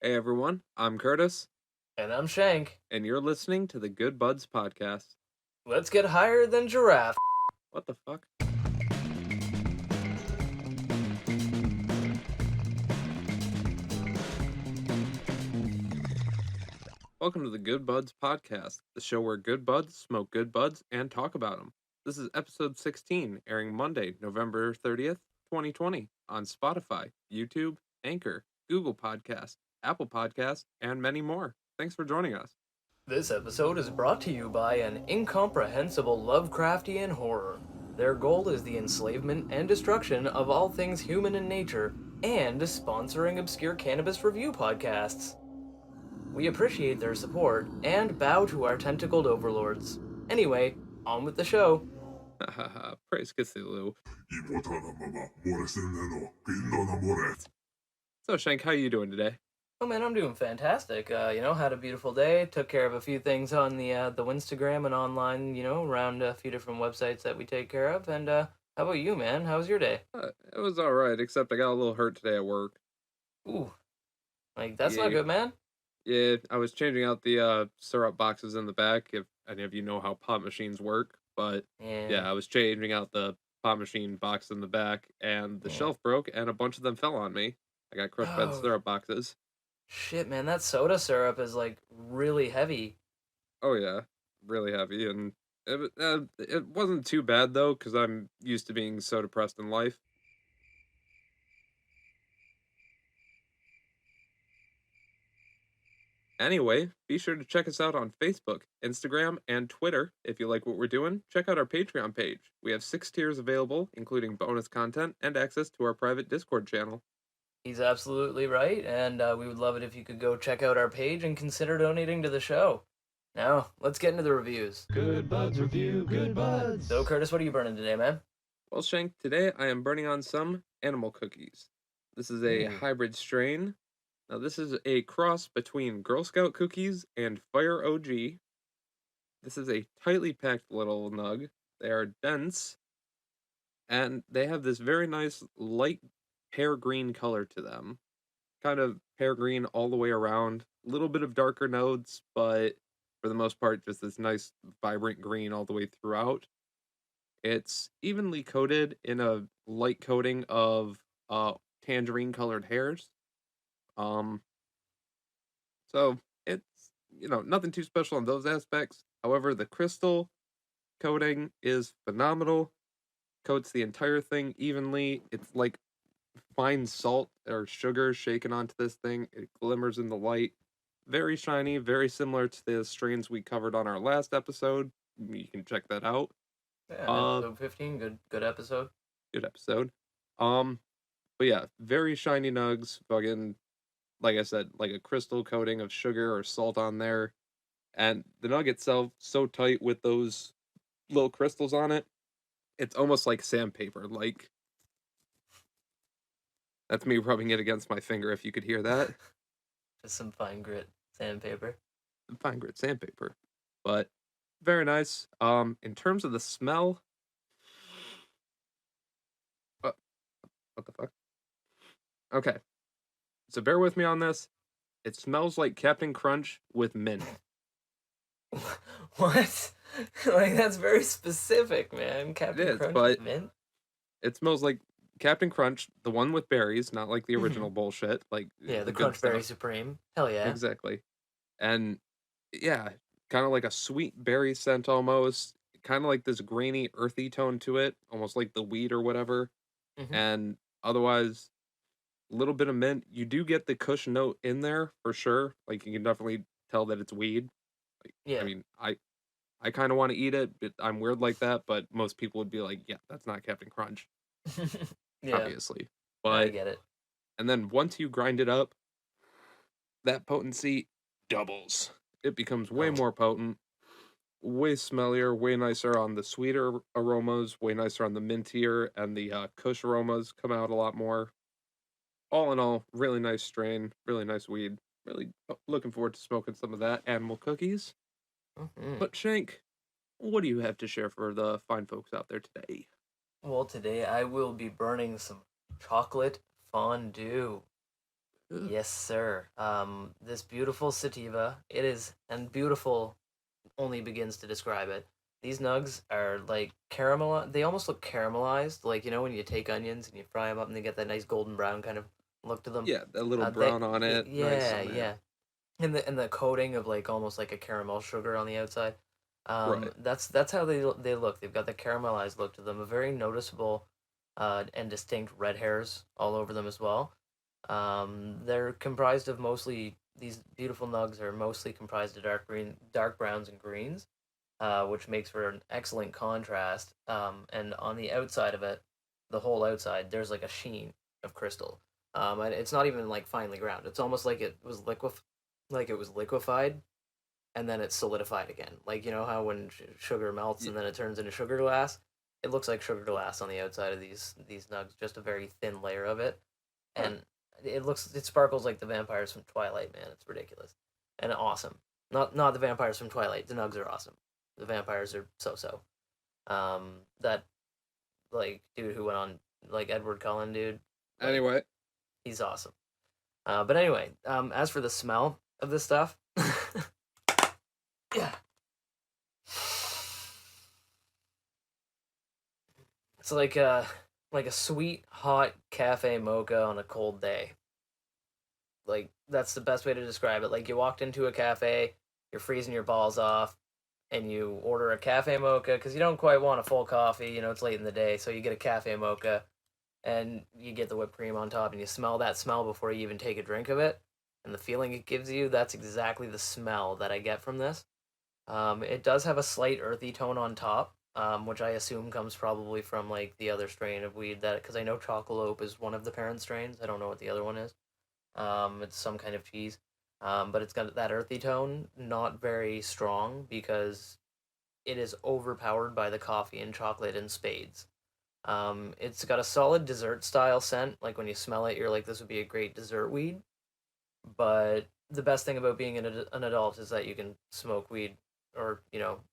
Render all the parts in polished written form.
Hey everyone, I'm Curtis, And I'm Shank. and you're listening to the Good Buds podcast. Let's get higher than giraffe. What the fuck? Welcome to the Good Buds podcast, the show where good buds smoke good buds and talk about them. This is episode 16, airing Monday, November 30th, 2020, on Spotify, YouTube, Anchor, Google Podcast, Apple Podcast, and many more. Thanks for joining us. This episode is brought to you by an incomprehensible Lovecraftian horror. Their goal is the enslavement and destruction of all things human in nature, and sponsoring obscure cannabis review podcasts. We appreciate their support and bow to our tentacled overlords. Anyway, on with the show. Hahaha, praise Cthulhu. So Shank, how you doing today? Oh man, I'm doing fantastic. Had a beautiful day. Took care of a few things on the Instagram and online. Around a few different websites that we take care of. And how about you, man? How was your day? It was alright, except I got a little hurt today at work. Ooh, like that's not Yeah, good, man. yeah, I was changing out the syrup boxes in the back, if any of you know how pot machines work. But Yeah, yeah, I was changing out the pot machine box in the back, and the yeah. shelf broke, and a bunch of them fell on me. I got crushed by the Oh syrup boxes. shit, man. That soda syrup is like really heavy. Oh yeah, really heavy, and it wasn't too bad though, because I'm used to being so depressed in life. Anyway, be sure to check us out on Facebook, Instagram, and Twitter. If you like what we're doing, check out our Patreon page. We have 6 tiers available, including bonus content and access to our private Discord channel. He's absolutely right, and we would love it if you could go check out our page and consider donating to the show. Now, let's get into the reviews. Good Buds Review, Good Buds. So, Curtis, what are you burning today, man? Well, Shank, today I am burning on some animal cookies. This is a Ooh. hybrid strain. Now, this is a cross between Girl Scout cookies and Fire OG. This is a tightly packed little nug. They are dense, and they have this very nice light pear green color to them. Kind of pear green all the way around. A little bit of darker notes, but for the most part, just this nice vibrant green all the way throughout. It's evenly coated in a light coating of tangerine colored hairs. Um, so it's nothing too special in those aspects. However, the crystal coating is phenomenal. Coats the entire thing evenly. It's like fine salt or sugar shaken onto this thing. It glimmers in the light. Very shiny, very similar to the strains we covered on our last episode. You can check that out. Yeah, Uh, episode 15, good episode. Good episode. Um, but yeah, very shiny nugs. Fucking, like I said, like a crystal coating of sugar or salt on there. And the nug itself, so tight with those little crystals on it, it's almost like sandpaper. Like, that's me rubbing it against my finger if you could hear that. Just some fine grit sandpaper. Fine grit sandpaper. But very nice. In terms of the smell, uh, what the fuck? Okay, so bear with me on this. It smells like Captain Crunch with mint. What? Like that's very specific, man. It Captain is, Crunch with but mint. it smells like Captain Crunch, the one with berries, not like the Hmm. original bullshit, like Yeah, the the good Crunch Berry stuff. Supreme. Hell yeah. Exactly. And yeah, kind of like a sweet berry scent almost, kind of like this grainy, earthy tone to it, almost like the weed or whatever. Hmm. And otherwise, a little bit of mint. You do get the kush note in there for sure. Like you can definitely tell that it's weed. Like, I Yeah. mean, I kind of want to eat it, but I'm weird like that. But most people would be like, yeah, that's not Captain Crunch, Yeah, obviously. I But get it. and then once you grind it up, that potency doubles. It becomes way Oh, more potent, way smellier, way nicer on the sweeter aromas, way nicer on the mintier, and the kush aromas come out a lot more. All in all, really nice strain, really nice weed. Really looking forward to smoking some of that animal cookies. hmm. But Shank, what do you have to share for the fine folks out there today? Well, today I will be burning some chocolate fondue. Yes, sir. This beautiful sativa, it is, and beautiful only begins to describe it. These nugs are like caramel. They almost look caramelized, like when you take onions and you fry them up and they get that nice golden brown kind of look to them. Yeah, that little They, brown on it, nice yeah, on it. yeah, and the coating of like almost like a caramel sugar on the outside. Right. That's how they look. They've got the caramelized look to them, a very noticeable, and distinct red hairs all over them as well. They're comprised of mostly these beautiful nugs are mostly comprised of dark browns and greens, which makes for an excellent contrast. And on the outside of it, the whole outside, there's like a sheen of crystal. And it's not even like finely ground. It's almost like it was liquefied, and then it's solidified again. Like how when sugar melts Y- and then it turns into sugar glass. It looks like sugar glass on the outside of these nugs, just a very thin layer of it, Huh. and it sparkles like the vampires from Twilight, man. It's ridiculous and awesome. Not the vampires from Twilight. The nugs are awesome. The vampires are so so. That like dude who went on like Edward Cullen, dude, like Anyway, he's awesome. But anyway, as for the smell of this stuff, yeah, it's like a sweet hot cafe mocha on a cold day. Like that's the best way to describe it. Like you walked into a cafe, you're freezing your balls off, and you order a cafe mocha because you don't quite want a full coffee. It's late in the day, so you get a cafe mocha, and you get the whipped cream on top, and you smell that smell before you even take a drink of it, and the feeling it gives you. That's exactly the smell that I get from this. It does have a slight earthy tone on top, which I assume comes probably from like the other strain of weed that because I know Chocolope is one of the parent strains. I don't know what the other one is. It's some kind of cheese. But it's got that earthy tone, not very strong because it is overpowered by the coffee and chocolate and spades. It's got a solid dessert style scent. Like when you smell it, you're like, this would be a great dessert weed. But the best thing about being an adult is that you can smoke weed or,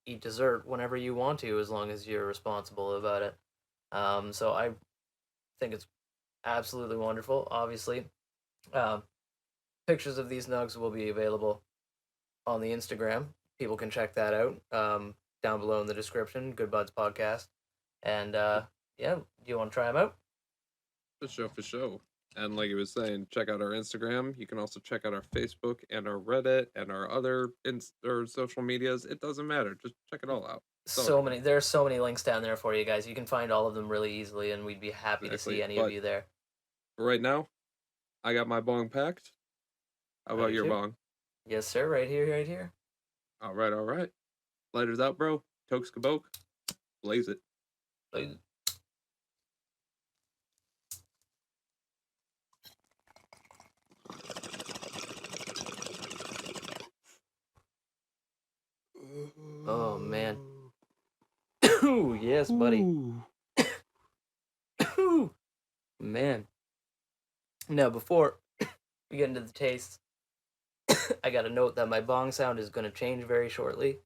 eat dessert whenever you want to, as long as you're responsible about it. So I think it's absolutely wonderful. Obviously, um, pictures of these nugs will be available on the Instagram. People can check that out down below in the description. Good Buds Podcast. And yeah, do you want to try them out? for sure, for sure. And like he was saying, check out our Instagram. You can also check out our Facebook and our Reddit and our other or social medias. It doesn't matter. Just check it all out. It's all So good. many. There's so many links down there for you guys. You can find all of them really easily, and we'd be happy to see Exactly. any of But you there. for right now, I got my bong packed. How I about do your too. bong? Yes, sir. Right here, right here. All right, all right. Lighters out, bro. Tokes kaboke. Blaze it. Like, oh man. Ooh, yes, buddy. Ooh. Ooh, man. Now, before we get into the tastes, I got to note that my bong sound is going to change very shortly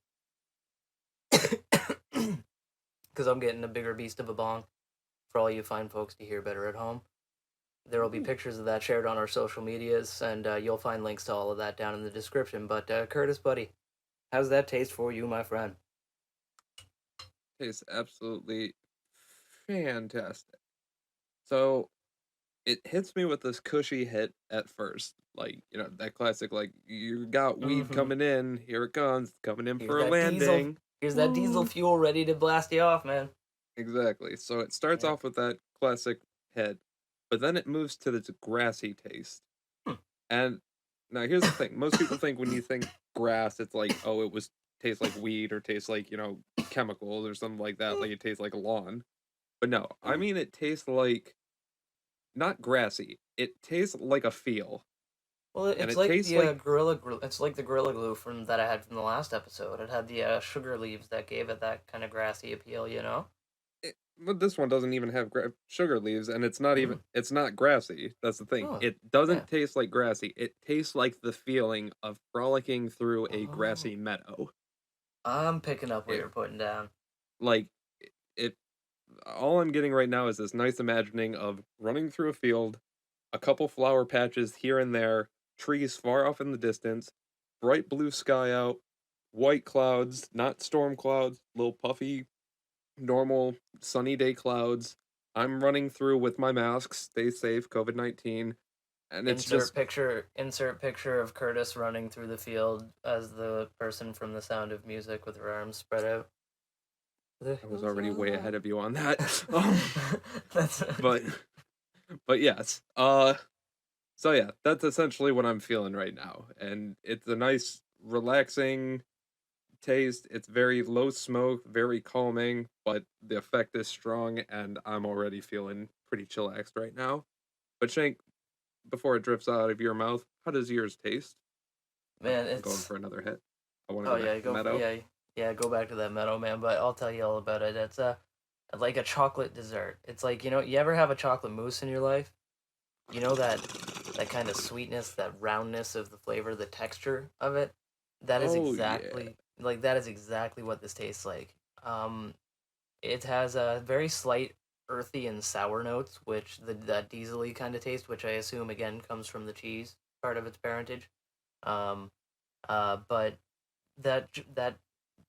because I'm getting a bigger beast of a bong for all you fine folks to hear better at home. There will be Ooh. pictures of that shared on our social medias, and you'll find links to all of that down in the description. But Curtis, buddy, how's that taste for you, my friend? Tastes absolutely fantastic. So it hits me with this cushy hit at first. Like, that classic, like, you got weed Mm-hmm. coming in, here it comes, coming in Here's for a that diesel. landing. Here's that diesel Woo! fuel ready to blast you off, man. Exactly. So it starts Yeah. off with that classic hit, but then it moves to this grassy taste. Hmm. And now here's the thing. Most people think when you think grass, it's like, oh, it was tastes like weed or tastes like, chemicals or something like that, like it tastes like a lawn. But no, I mean it tastes like not grassy. It tastes like a feel. Well, And it's it like tastes the like It's like the gorilla glue from that I had from the last episode. It had the sugar leaves that gave it that kind of grassy appeal, you know. but this one doesn't even have sugar leaves and Mm. it's not grassy. That's the thing. Oh, It yeah. doesn't taste like grassy. It tastes like the feeling of frolicking through a Oh, grassy meadow. I'm picking up what It you're putting down. like it all I'm getting right now is this nice imagining of running through a field. a couple flower patches here and there, trees far off in the distance, bright blue sky out, white clouds, not storm clouds, little puffy, normal sunny day clouds. I'm running through with my mask, stay safe, COVID-19, and it's just Insert picture of Curtis running through the field as the person from The Sound of Music with her arms spread out. The I was hills already are way alive. ahead of you on that. That's But yes. So yeah, that's essentially what I'm feeling right now. And it's a nice relaxing taste. It's very low smoke, very calming, but the effect is strong and I'm already feeling pretty chillaxed right now. But Shank, before it drifts out of your mouth, how does yours taste? man. I'm going It's for another hit. I want to oh go back yeah, to the meadow. go back to that meadow, man. But I'll tell you all about it. It's like a chocolate dessert. It's like you ever have a chocolate mousse in your life? You know that kind of sweetness, that roundness of the flavor, the texture of it. Oh yeah. That is exactly what this tastes like. Um, it has a very slight earthy and sour notes, which that diesely kind of taste, which I assume again comes from the cheese part of its parentage. Um, but that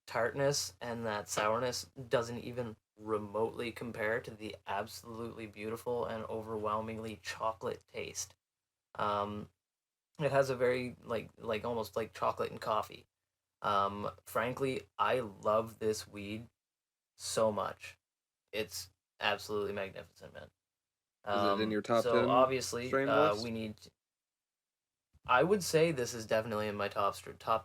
tartness and that sourness doesn't even remotely compare to the absolutely beautiful and overwhelmingly chocolate taste. Um, it has a very like almost like chocolate and coffee. Frankly, I love this weed so much. It's absolutely magnificent, man. Is it in your top So 10 obviously, strain list? I would say this is definitely in my top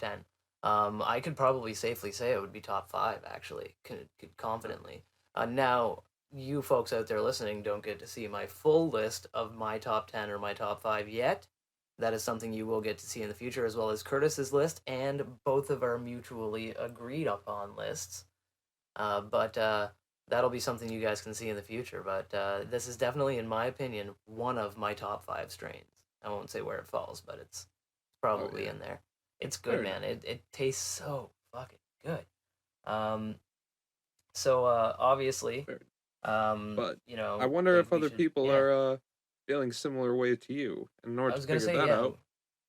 10. I could probably safely say it would be top five, actually, could Uh, confidently. Now, you folks out there listening don't get to see my full list of my top 10 or my top five yet. That is something you will get to see in the future, as well as Curtis's list and both of our mutually agreed upon lists. But that'll be something you guys can see in the future. But this is definitely, in my opinion, one of my top five strains. I won't say where it falls, but it's oh probably yeah. in there. It's good, Fair enough. man. It tastes so fucking good. Um, obviously, Fair But I you know, wonder if we other should. people Yeah, are feeling similar way to you. And in I order to was gonna figure say, that yeah, out,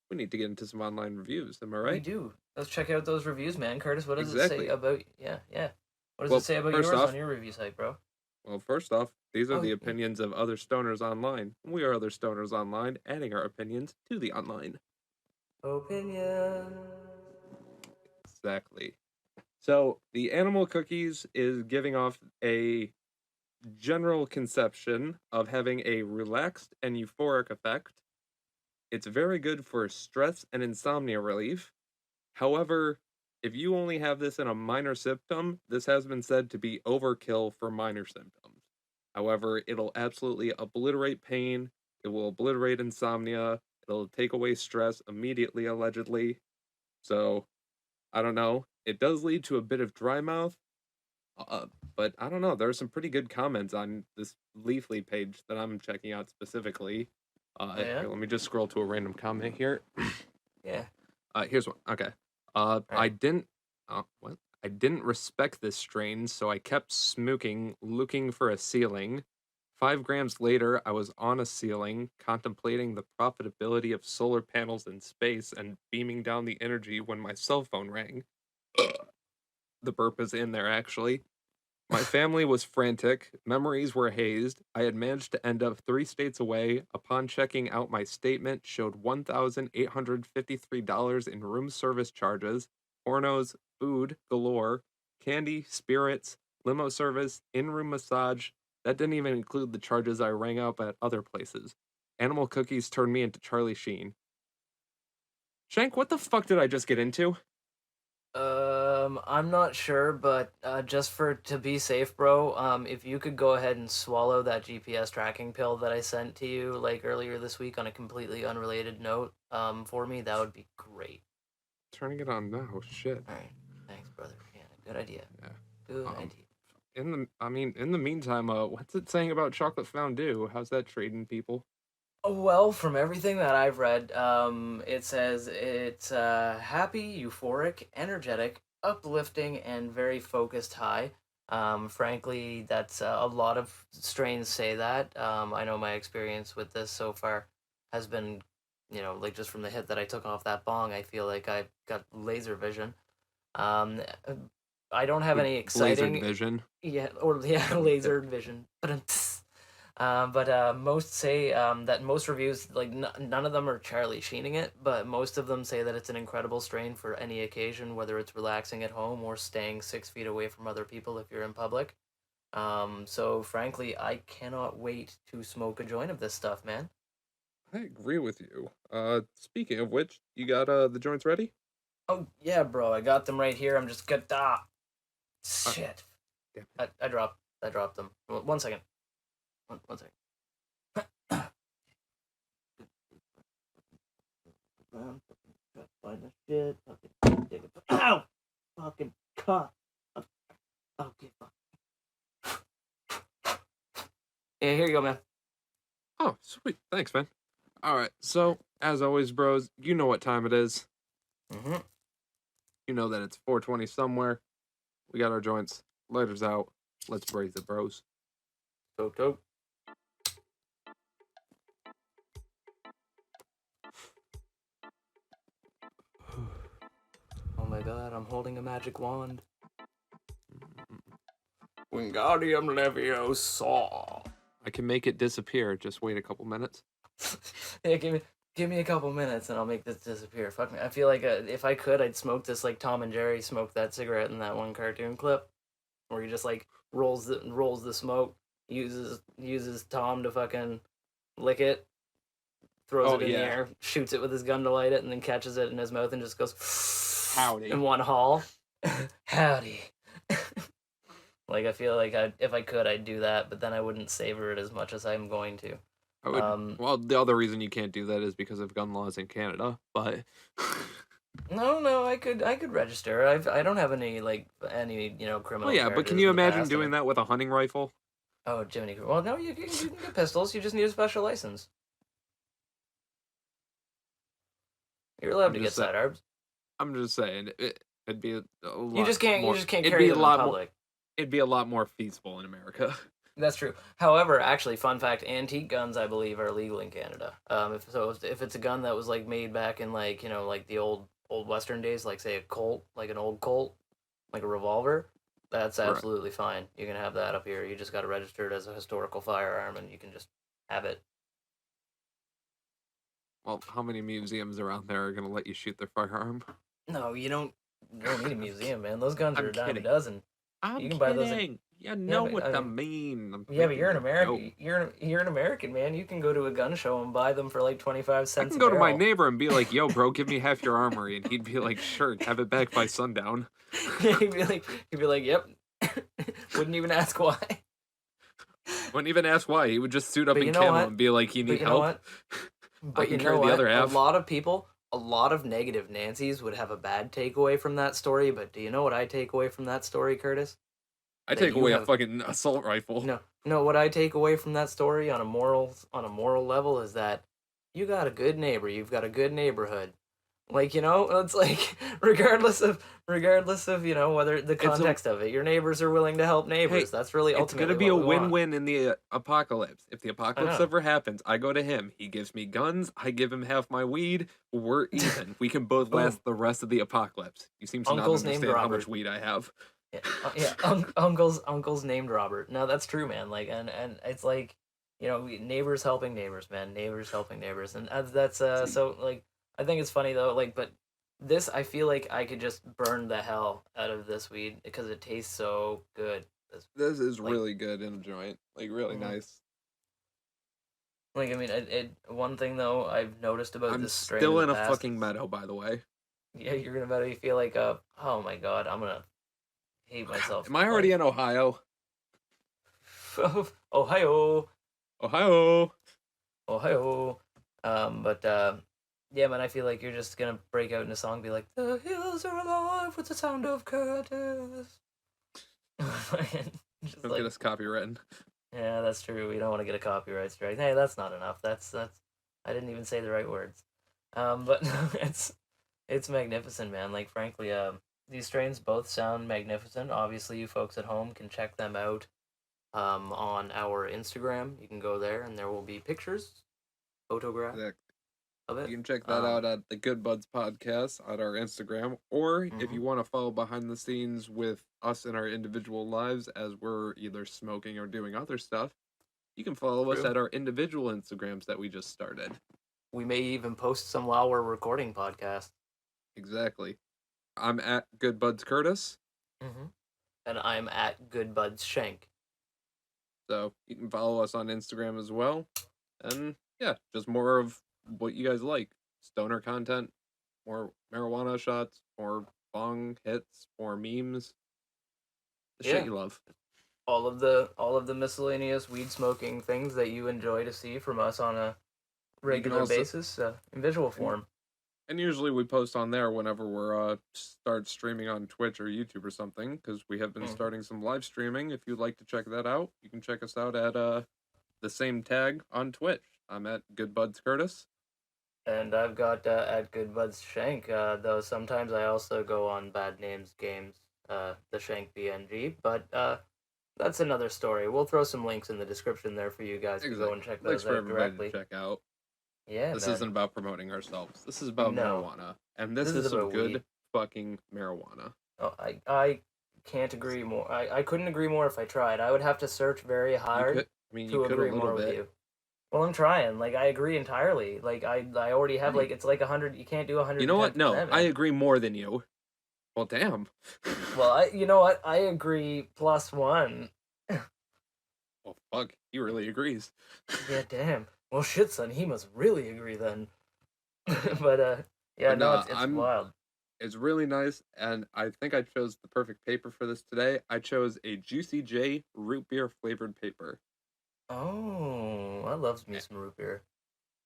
we need to get into some online reviews. Am I we right? do. Let's check out those reviews, man. Curtis, what does it say Exactly. about? Yeah, yeah. What does it Well, say about first yours on off, your review site, bro? these are Oh, the yeah. opinions of other stoners online. We are other stoners online, adding our opinions to the online. Opinion. Exactly. So the animal cookies is giving off a general conception of having a relaxed and euphoric effect. It's very good for stress and insomnia relief. However, if you only have this in a minor symptom, this has been said to be overkill for minor symptoms. However, it'll absolutely obliterate pain, it will obliterate insomnia, it'll take away stress immediately, allegedly. So, I don't know. It does lead to a bit of dry mouth, uh, but I don't know. There are some pretty good comments on this Leafly page that I'm checking out specifically. Oh yeah. Here, let me just scroll to a random comment here. Yeah. Here's one. Okay. All right. What? I didn't respect this strain, so I kept smooking, looking for a ceiling. 5 grams later, I was on a ceiling, contemplating the profitability of solar panels in space and beaming down the energy when my cell phone rang. The burp is in there, actually. My family was frantic, memories were hazed. I had managed to end up 3 states away. Upon checking out my statement, showed $1,853 in room service charges, pornos, food galore, candy, spirits, limo service, in-room massage. That didn't even include the charges I rang up at other places. Animal cookies turned me into Charlie Sheen. Shank, what the fuck did I just get into? I'm not sure, but just for to be safe, bro, if you could go ahead and swallow that GPS tracking pill that I sent to you like earlier this week on a completely unrelated note, for me, that would be great. Turning it on now. Shit. All right, thanks, brother. Yeah, good idea. Yeah. Good Um, idea. in the meantime, what's it saying about chocolate fondue? How's that treating people? Well, from everything that I've read, it says it's happy, euphoric, energetic, uplifting, and very focused high. Frankly, that's a lot of strains say that. I know my experience with this so far. has been, like just from the hit that I took off that bong, I feel like I've got laser vision. Um, I don't have any Lasered exciting, vision. yeah, or yeah, laser vision. But most say that most reviews, like none of them are Charlie Sheening it, but most of them say that it's an incredible strain for any occasion, whether it's relaxing at home or staying 6 feet away from other people if you're in public. So frankly, I cannot wait to smoke a joint of this stuff, man. I agree with you. Speaking of which, you got the joints ready? Oh yeah, bro, I got them right here. I'm just gonna Uh, shit. damn I dropped them. One second. One second. Find the shit. Fucking dig it. Ow! Fucking cut. Okay, fuck. Yeah, here you go, man. Oh, sweet. Thanks, man. All right. So, as always, bros, you know what time it is. Mm-hmm. You know that it's 4:20 somewhere. We got our joints. Lighters out. Let's braise it, bros. Toke, toke. Oh my god, I'm holding a magic wand. Wingardium Leviosa. I can make it disappear. Just wait a couple minutes. Yeah, give me a couple minutes and I'll make this disappear. Fuck me. I feel like if I could, I'd smoke this like Tom and Jerry smoked that cigarette in that one cartoon clip, where he just like rolls the smoke, uses Tom to fucking lick it, throws Oh, it in the yeah. air, shoots it with his gun to light it, and then catches it in his mouth and just goes Howdy. in one haul. Howdy. Like I feel like if I could, I'd do that, but then I wouldn't savor it as much as I'm going to. I would. Well, the other reason you can't do that is because of gun laws in Canada. But No, I could register. I don't have any criminal. well, yeah. But can charges you in the imagine past, doing that with a hunting rifle? Oh, Jiminy. Well, no, you can get pistols. You just need a special license. You're allowed I'm to get just saying. sidearms. I'm just saying. It'd be a lot. You just can't. More, You just can't it'd carry be a them in lot more. public. It'd be a lot more feasible in America. That's true. However, actually, fun fact: antique guns, I believe, are legal in Canada. If it's a gun that was like made back in like the old Western days, like say a Colt, like an old Colt, like a revolver, that's Right. absolutely fine. You can have that up here. You just got to register it as a historical firearm, and you can just have it. Well, how many museums around there are gonna let you shoot their firearm? No, you don't. You don't need a museum, man. Those guns are I'm a dime a kidding. dozen. I'm You can buy those. kidding. You know but, what I I mean, mean. I'm Yeah, but you're an making a American. joke. You're an American, man. You can go to a gun show and buy them for like 25 I cents can a go to my barrel. neighbor and be like, "Yo, bro, give me half your armory," and he'd be like, "Sure, have it back by sundown." He'd be like, "Yep." Wouldn't even ask why. Wouldn't even ask why. He would just suit up But in you know camo what? and be like, "You But need you know help? what? I But you can know carry the what? other A half." lot of people, a lot of negative Nancy's would have a bad takeaway from that story. But do you know what I take away from that story, Curtis? I That take you away a have fucking assault rifle. no. What I take away from that story on a moral level is that you got a good neighbor. You've got a good neighborhood. Like, it's like regardless of whether the It's a context of it, your neighbors are willing to help hey, neighbors. That's really it's gonna ultimately be a what we want. win-win in the apocalypse. If the I apocalypse know. ever happens, I go to him. He gives me guns. I give him half my weed. We're even. We can both Boom. last the rest of the apocalypse. He seems to not Uncle's named understand how much Robert. weed I have. Yeah, uncle's named Robert. No, that's true, man. Like, and it's like, neighbors helping neighbors, man. Neighbors helping neighbors, and that's See, so like I think it's funny though. Like, but this I feel like I could just burn the hell out of this weed because it tastes so good. this is Like, really good in a joint. Like really mhm. nice. Like I mean, one thing though I've noticed about I'm this strain still in in the a past. fucking meadow, by the way. Yeah, you're gonna maybe feel like oh my god, I'm gonna hate God, myself. am I already Like, in Ohio? Ohio. Ohio. Ohio. But yeah, man, I feel like you're just gonna break out in a song, and be like, "The hills are alive with the sound of Curtis." Just Don't like, get us copywritten. yeah, that's true. We don't want to get a copyright strike. Hey, that's not enough. That's. I didn't even say the right words. But it's magnificent, man. Like frankly, these strains both sound magnificent. Obviously, you folks at home can check them out on our Instagram. You can go there, and there will be pictures, photographs, Love it. You can check that out at the Good Buds Podcast on our Instagram, or if Mhm. you want to follow behind the scenes with us in our individual lives as we're either smoking or doing other stuff, you can follow us True. at our individual Instagrams that we just started. We may even post some while we're recording podcasts. Exactly. I'm at Good Buds Curtis, Mm-hmm. And I'm at Good Buds Shank. so you can follow us on Instagram as well. And yeah, just more of what you guys like. Stoner content, more marijuana shots, more bong hits, more memes. The shit Yeah. you love. All of the miscellaneous weed smoking things that you enjoy to see from us on a You can regular also basis in visual and form. and usually we post on there whenever we're start streaming on Twitch or YouTube or something, because we have been Mm-hmm. starting some live streaming. If you'd like to check that out, you can check us out at the same tag on Twitch. I'm at Good Buds Curtis. And I've got at Good Buds Shank, though sometimes I also go on Bad Names Games, the Shank BNG, but that's another story. We'll throw some links in the description there for you guys to go and Exactly. check Links those for out everybody to directly. check out. Yeah, This man. isn't about promoting ourselves. This is about No, marijuana. And this this is is some about good weed. fucking marijuana. Oh, I can't agree more. I couldn't agree more if I tried. I would have to search very You hard could, I mean, you to could a agree little more with bit. you. Well, I'm trying. Like, I agree entirely. Like, I already have, Right. like, it's like 100. You can't do You know what? No, 110%, I man. agree more than you. Well, damn. Well, you know what? I agree +1. Well, fuck. He really agrees. Yeah, damn. Well, shit, son. He must really agree then. But, yeah, But no, nah, it's wild. it's really nice, and I think I chose the perfect paper for this today. I chose a Juicy J root beer flavored paper. Oh, I loves me A- some root beer.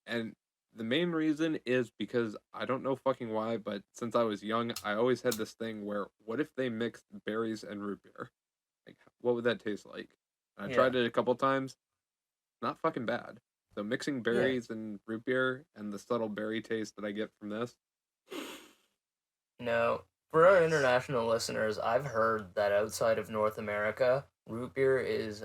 And the main reason is because I don't know fucking why, but since I was young, I always had this thing where what if they mixed berries and root beer? Like, what would that taste like? And I Yeah, tried it a couple times. Not fucking bad. So mixing yeah. berries and root beer and the subtle berry taste that I get from this, No, for our nice. international listeners, I've heard that outside of North America, root beer is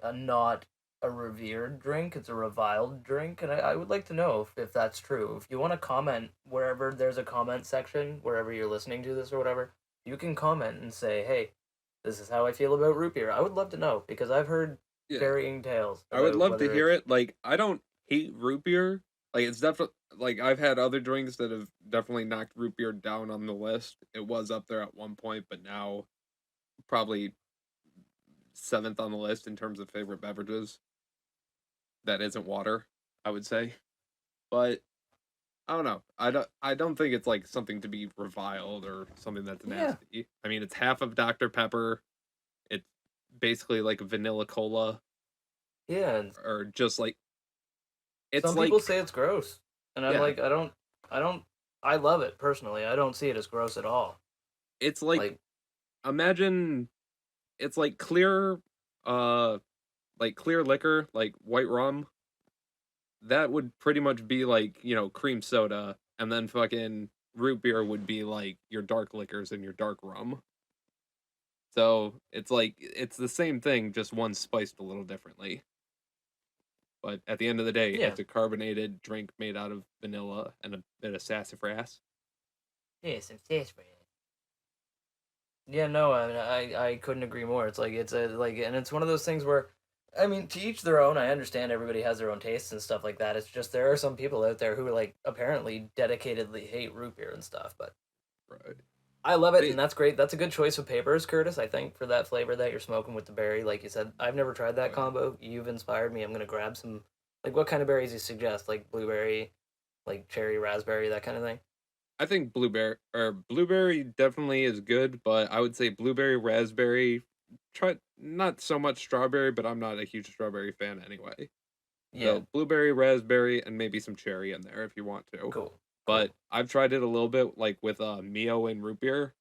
a not a revered drink, it's a reviled drink, and I would like to know if that's true. If you want to comment wherever there's a comment section, wherever you're listening to this or whatever, you can comment and say, hey, this is how I feel about root beer. I would love to know because I've heard Yeah. varying tales I would about love to whether hear it's it. Like, I don't hate root beer. Like, it's definitely like I've had other drinks that have definitely knocked root beer down on the list. It was up there at one point, but now probably seventh on the list in terms of favorite beverages. That isn't water, I would say. But I don't know. I don't think it's like something to be reviled or something that's yeah, nasty. I mean, it's half of Dr. Pepper. It's basically like vanilla cola yeah. And or just like it's some people like say it's gross, and I'm yeah, like, I don't, I love it personally. I don't see it as gross at all. it's like Like, imagine it's uh like clear liquor, like white rum. That would pretty much be like, cream soda, and then fucking root beer would be like your dark liquors and your dark rum. So it's like it's the same thing, just one spiced a little differently. But at the end of the day, yeah, it's a carbonated drink made out of vanilla and a bit of sassafras. yeah, some taste for it. Yeah, no, I couldn't agree more. It's like it's a like, and it's one of those things where, I mean, to each their own. I understand everybody has their own tastes and stuff like that. It's just there are some people out there who like apparently dedicatedly hate root beer and stuff, but Right. I love it, They, and that's great. That's a good choice of papers, Curtis. I think for that flavor that you're smoking with the berry, like you said, I've never tried that oh yeah. combo. You've inspired me. I'm gonna grab some. Like, what kind of berries you suggest? Like blueberry, like cherry, raspberry, that kind of thing. I think blueberry definitely is good, but I would say blueberry, raspberry, try not so much strawberry, but I'm not a huge strawberry fan anyway. Yeah, So blueberry, raspberry, and maybe some cherry in there if you want to. cool, But cool. I've tried it a little bit like with Mio and root beer,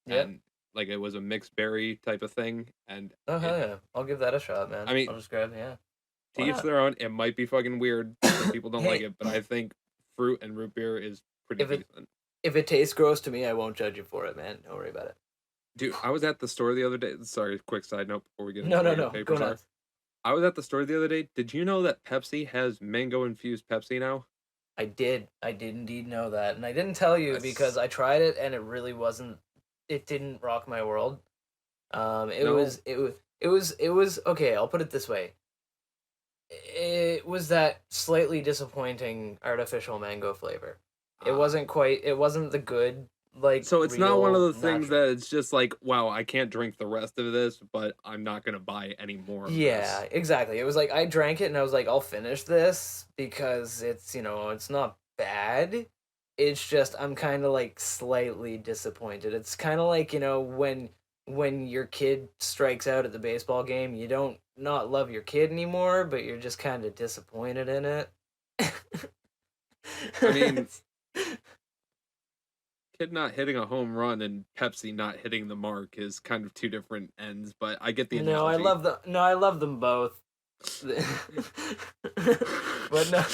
Yep. and like it was a mixed berry type of thing, and Oh it hell yeah! I'll give that a shot, I man. mean, I'll just grab yeah. to Why each not? their own. It might be fucking weird. Some people don't like Hey, it, but I think fruit and root beer is pretty if it decent. if it tastes gross to me, I won't judge you for it, man. Don't worry about it. Dude, I was at the store the other day. Sorry, quick side note before we get No, into no, what your no. Go papers are. nuts. I was at the store the other day. Did you know that Pepsi has mango infused Pepsi now? I did. I did indeed know that, and I didn't tell you because That's I tried it and it really wasn't. It didn't rock my world. It no. was. It was. It was. It was okay. I'll put it this way. It was that slightly disappointing artificial mango flavor. It Ah. wasn't quite. It wasn't the good, like, So it's not one of real the things natural. that it's just like, wow, I can't drink the rest of this, but I'm not gonna buy any more of Yeah, this. exactly. It was like I drank it and I was like, I'll finish this because it's not bad. It's just I'm kind of like slightly disappointed. It's kind of like, when your kid strikes out at the baseball game, you don't not love your kid anymore, but you're just kind of disappointed in it. I mean, kid not hitting a home run and Pepsi not hitting the mark is kind of two different ends, but I get the No, I analogy. love the no, I love them both. But no,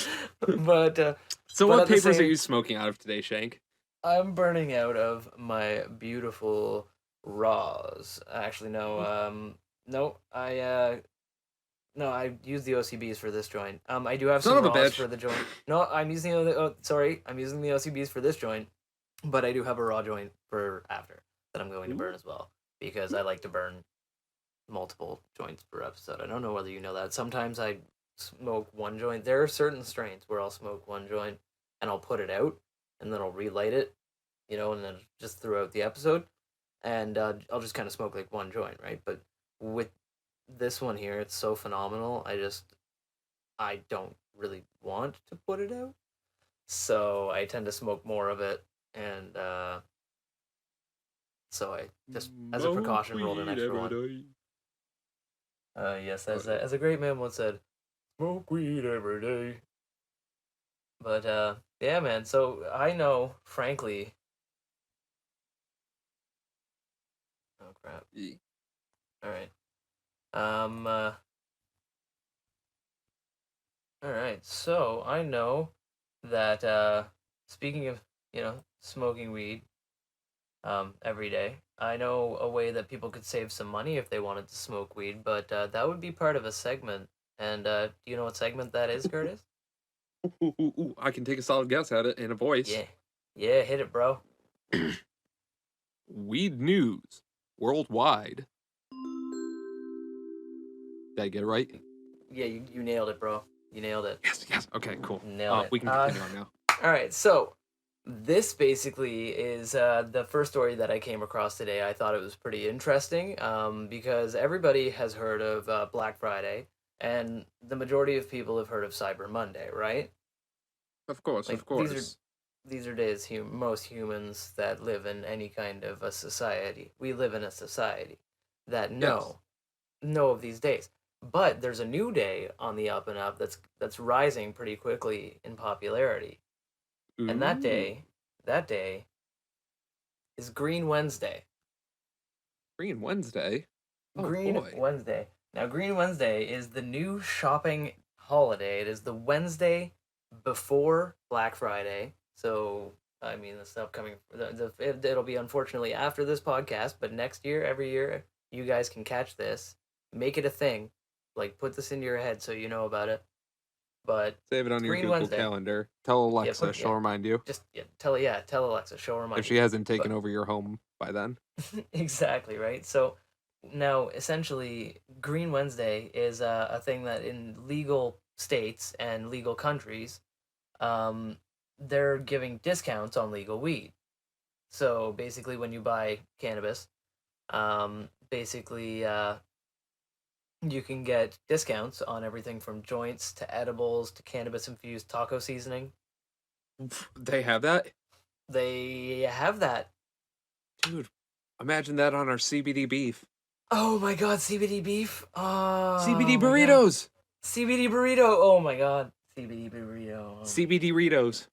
but uh, So but what at the papers are same you smoking out of today, Shank? I'm burning out of my beautiful raws. Actually, no. Oh, No. No. I use the OCBs for this joint. I do have son some of a raws bitch. for the joint. No, I'm using the. Oh, sorry, I'm using the OCBs for this joint, but I do have a raw joint for after that I'm going to Ooh. burn as well because I like to burn multiple joints per episode. I don't know whether you know that. Sometimes I smoke one joint. There are certain strains where I'll smoke one joint and I'll put it out and then I'll relight it, and then just throughout the episode. And I'll just kind of smoke like one joint, right? But with this one here, it's so phenomenal. I don't really want to put it out. So I tend to smoke more of it. And so I just, as a Smoke precaution, rolled an weed extra every one. day. Yes, Uh, as a great man once said, smoke weed every day. But yeah, man. So I know, frankly. Oh crap. e- All right. Um. Uh, all right. So I know that speaking of smoking weed every day, I know a way that people could save some money if they wanted to smoke weed, but that would be part of a segment. And do you know what segment that is, Curtis? I can take a solid guess at it in a voice. Yeah. Yeah. Hit it, bro. Weed news worldwide. Did I get it right? Yeah. You nailed it, bro. You nailed it. Yes, yes. Okay, cool. Nailed it. We can continue on now. All right, so this basically is the first story that I came across today. I thought it was pretty interesting because everybody has heard of Black Friday, and the majority of people have heard of Cyber Monday, right? Of course, Like of course. these are days most humans that live in any kind of a society. We live in a society that Yes. know of these days. But there's a new day on the up and up that's rising pretty quickly in popularity. And Ooh, that day is Green Wednesday. Green Wednesday. Oh Green boy. Wednesday. Now, Green Wednesday is the new shopping holiday. It is the Wednesday before Black Friday. So, I mean, it's upcoming. It'll be unfortunately after this podcast, but next year, every year, you guys can catch this. Make it a thing. Like, put this into your head so you know about it. But Save it on it's your Green Google Wednesday. Calendar. Tell Yeah, Alexa, she'll remind you tell Alexa, she'll if remind you. she hasn't taken But over your home by then. exactly, right? So now, essentially, Green Wednesday is a thing that in legal states and legal countries, um, they're giving discounts on legal weed. So basically, when you buy cannabis, basically, you can get discounts on everything from joints to edibles to cannabis infused taco seasoning. They have that? They have that. Dude, imagine that on our CBD beef. Oh my god, CBD beef. CBD Oh my god. burritos. CBD burrito. Oh my god. CBD burrito. Oh my CBD Ritos.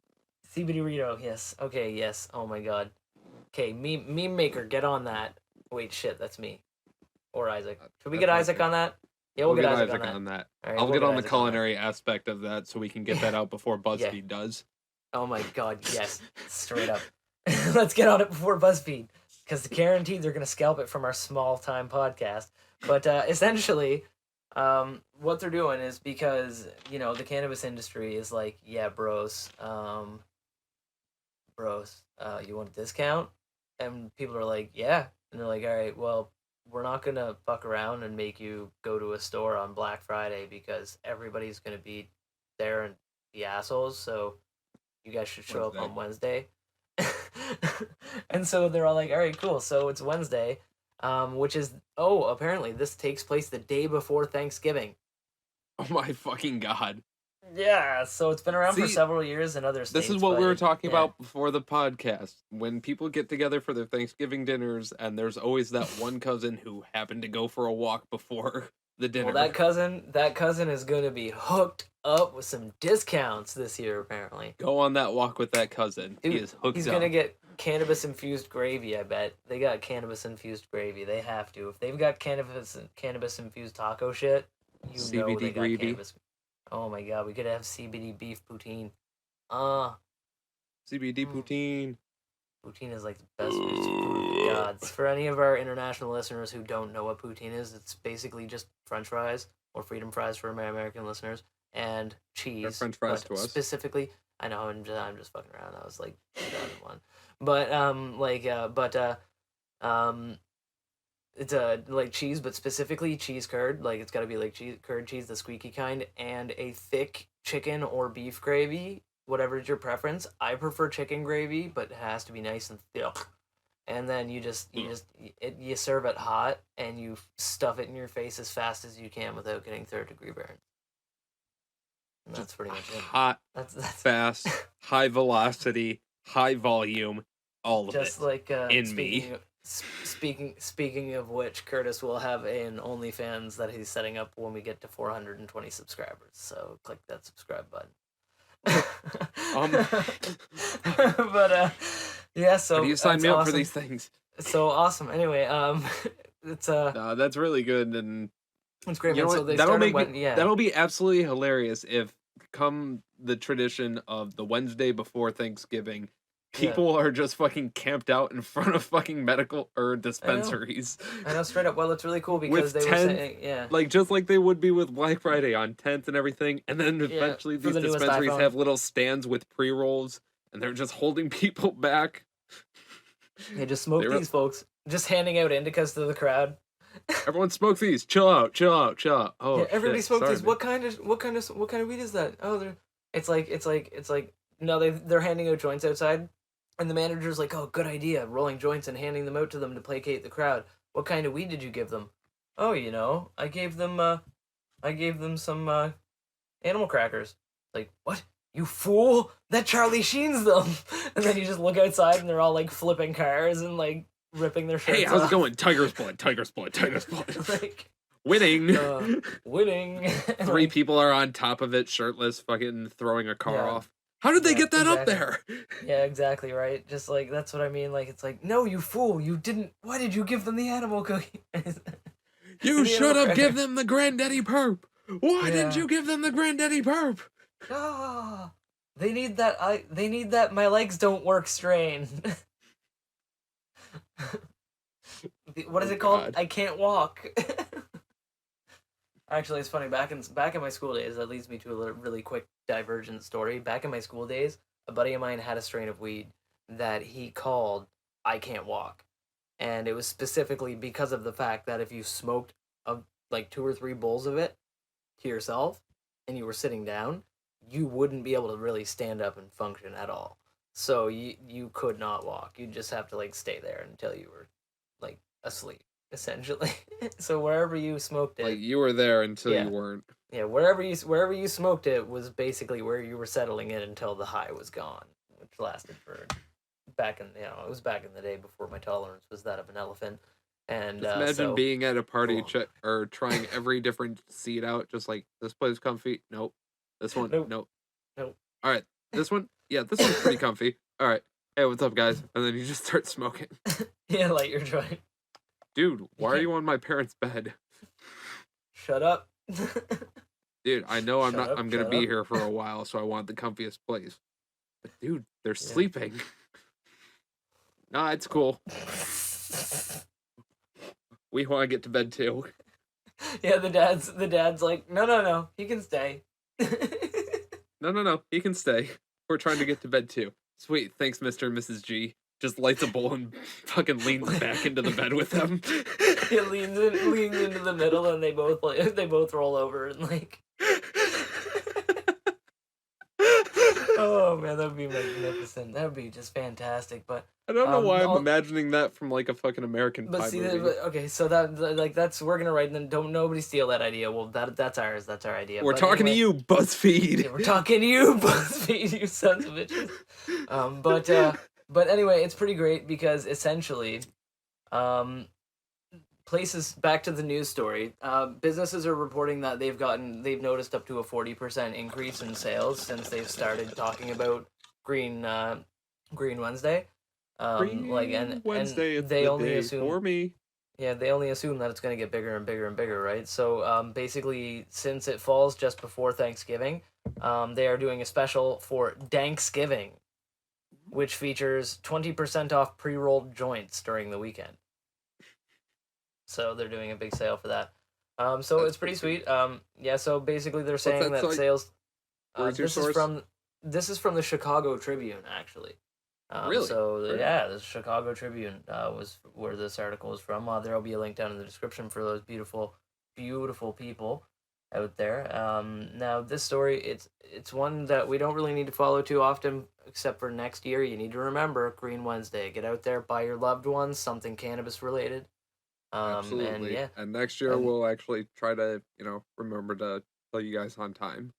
CBD burrito. Yes. Okay. Yes. Oh my god. Okay. Meme maker, get on that. Wait, shit. That's me or Isaac. Should we That get might Isaac be. on that? Yeah, we'll We'll get get Isaac on Isaac that. on that. All right, I'll we'll get get on the Isaac on that. culinary aspect of that so we can get that out before Yeah. BuzzFeed does. Oh my god. Yes. Straight up. Let's get on it before BuzzFeed, because guaranteed they're gonna scalp it from our small time podcast. But essentially, What they're doing is because, the cannabis industry is like, yeah, bros, you want a discount? And people are like, yeah. And they're like, all right, well, we're not going to fuck around and make you go to a store on Black Friday because everybody's going to be there and be assholes. So you guys should show up Wednesday. on Wednesday. And so they're all like, all right, cool. So it's Wednesday, which is, apparently this takes place the day before Thanksgiving. Oh my fucking god. Yeah, so it's been around for See, several years in other this states. is what but we were talking yeah. about before the podcast. When people get together for their Thanksgiving dinners, and there's always that one cousin who happened to go for a walk before the Well, dinner. that cousin is going to be hooked up with some discounts this year, apparently. Go on that walk with that cousin. He Dude, is hooked he's up. going to get cannabis infused gravy, I bet. They got cannabis infused gravy. They have to. If they've got cannabis infused taco shit, you know CBD they got gravy. cannabis. Oh my god, we could have CBD beef poutine. CBD Mm. poutine. Poutine is like the best food of the gods. For any of our international listeners who don't know what poutine is, it's basically just French fries or freedom fries for my American listeners and cheese. French fries but to us. Specifically, I know I'm just fucking around. That was like 2001, it's like cheese, but specifically cheese curd. Like it's got to be like curd cheese, the squeaky kind, and a thick chicken or beef gravy, whatever's your preference. I prefer chicken gravy, but it has to be nice and thick. And then you serve it hot and you stuff it in your face as fast as you can without getting third-degree burns. And that's pretty much it. Hot, That's fast, high velocity, high volume, all of just it. like in me. Speaking of which, Curtis will have an OnlyFans that he's setting up when we get to 420 subscribers. So click that subscribe button. But yeah. So How do you sign that's me up awesome. for these things? So awesome. Anyway, it's That's really good, and it's great. you know Man. So what? they That'll started make me, yeah. that'll be absolutely hilarious if come the tradition of the Wednesday before Thanksgiving, people are just fucking camped out in front of fucking medical or dispensaries. I know, straight up. Well, it's really cool because with they were saying, yeah, like just like they would be with Black Friday on tents and everything, and then eventually for these the newest dispensaries iPhone. have little stands with pre-rolls, and they're just holding people back. They just smoke these folks, just handing out indicas to the crowd. Everyone smoke these. Chill out, chill out, chill out. Oh, yeah, everybody shit. smoke Sorry, these. man. What kind of weed is that? Oh, it's like no, they're handing out joints outside, and the manager's like, oh, good idea, rolling joints and handing them out to them to placate the crowd. What kind of weed did you give them? Oh, I gave them some animal crackers. Like, what? You fool! That Charlie Sheen's them. And then you just look outside and they're all like flipping cars and like ripping their shirts Hey, how's off. it going? Tiger's blood, tiger's blood, tiger's blood. Like, Winning. winning. Three people are on top of it, shirtless, fucking throwing a car off. How did they Yeah, get that up exactly. there? Yeah, exactly, right? Just like, that's what I mean. Like, it's like, no, you fool, you didn't. Why did you give them the animal cookie? You The should animal have given them the granddaddy perp. Why didn't Yeah. you give them the granddaddy perp? Ah, they need that. They need that. My legs don't work strain. What is it called? God. I can't walk. Actually, it's funny. Back in my school days, that leads me to a really quick divergent story. Back in my school days, a buddy of mine had a strain of weed that he called "I Can't Walk," and it was specifically because of the fact that if you smoked like 2 or 3 bowls of it to yourself and you were sitting down, you wouldn't be able to really stand up and function at all. So you could not walk. You'd just have to like stay there until you were like asleep, essentially. So wherever you smoked it, Like you were there until Yeah. you weren't. yeah, wherever you smoked it was basically where you were settling in until the high was gone, which lasted for it was back in the day before my tolerance was that of an elephant. And Just imagine being at a party cool. or trying every different seat out. Just like this place comfy. Nope. This one. Nope. Nope. Nope. All right. This one. Yeah, this one's pretty comfy. All right. Hey, what's up, guys? And then you just start smoking. Yeah, light your joint. Dude, why are you on my parents' bed? Shut up. Dude, I know I'm Shut up, gonna shut be up. here for a while, so I want the comfiest place. But dude, they're Yeah. sleeping. Nah, it's cool. We want to get to bed too. Yeah, the dad's like, no, he can stay. No, no, no, he can stay. We're trying to get to bed too. Sweet, thanks, Mr. and Mrs. G. Just lights a bowl and fucking leans back into the bed with them. He leans into the middle, and they both roll over and like. Oh man, that would be magnificent. That would be just fantastic. But I don't know why I'm all, imagining that from like a fucking American but Pie see, movie. okay, so that's we're gonna write. Then don't nobody steal that idea. Well, that's ours. That's our idea. We're But talking anyway, to you, BuzzFeed. yeah, we're talking to you, BuzzFeed, you sons of bitches. But anyway, it's pretty great because essentially, um, places back to the news story. Businesses are reporting that they've noticed up to a 40% increase in sales since they've started talking about green Green Wednesday. Like Green Wednesday and is they the only day assume for me. yeah, they only assume that it's going to get bigger and bigger and bigger, right? So basically, since it falls just before Thanksgiving, they are doing a special for Thanksgiving, which features 20% off pre-rolled joints during the weekend. So they're doing a big sale for that. So That's it's pretty pretty sweet. Yeah, so basically they're What's saying that that site? sales. Where's your This is source? from the Chicago Tribune, actually. Really? So Right on. yeah, the Chicago Tribune was where this article is from. There'll be a link down in the description for those beautiful, beautiful people out there. Now this story, it's one that we don't really need to follow too often, except for next year. You need to remember Green Wednesday. Get out there, buy your loved ones something cannabis related. And Absolutely. yeah, And next year and we'll actually try to, remember to tell you guys on time.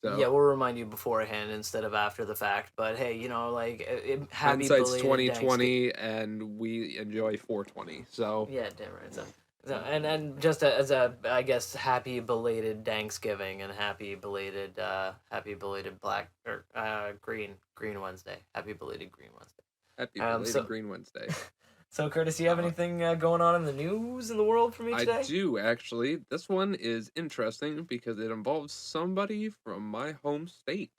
So yeah, we'll remind you beforehand instead of after the fact. But hey, like, happy hindsight's belated Thanksgiving. 2020 and we enjoy 420. So Yeah, damn right. And just as a I guess happy belated Thanksgiving and happy belated Black or Green Wednesday. Happy belated Green Wednesday. happy Um. belated So Green Wednesday. so Curtis, you have Uh, anything going on in the news in the world for me I today? do actually. This one is interesting because it involves somebody from my home state.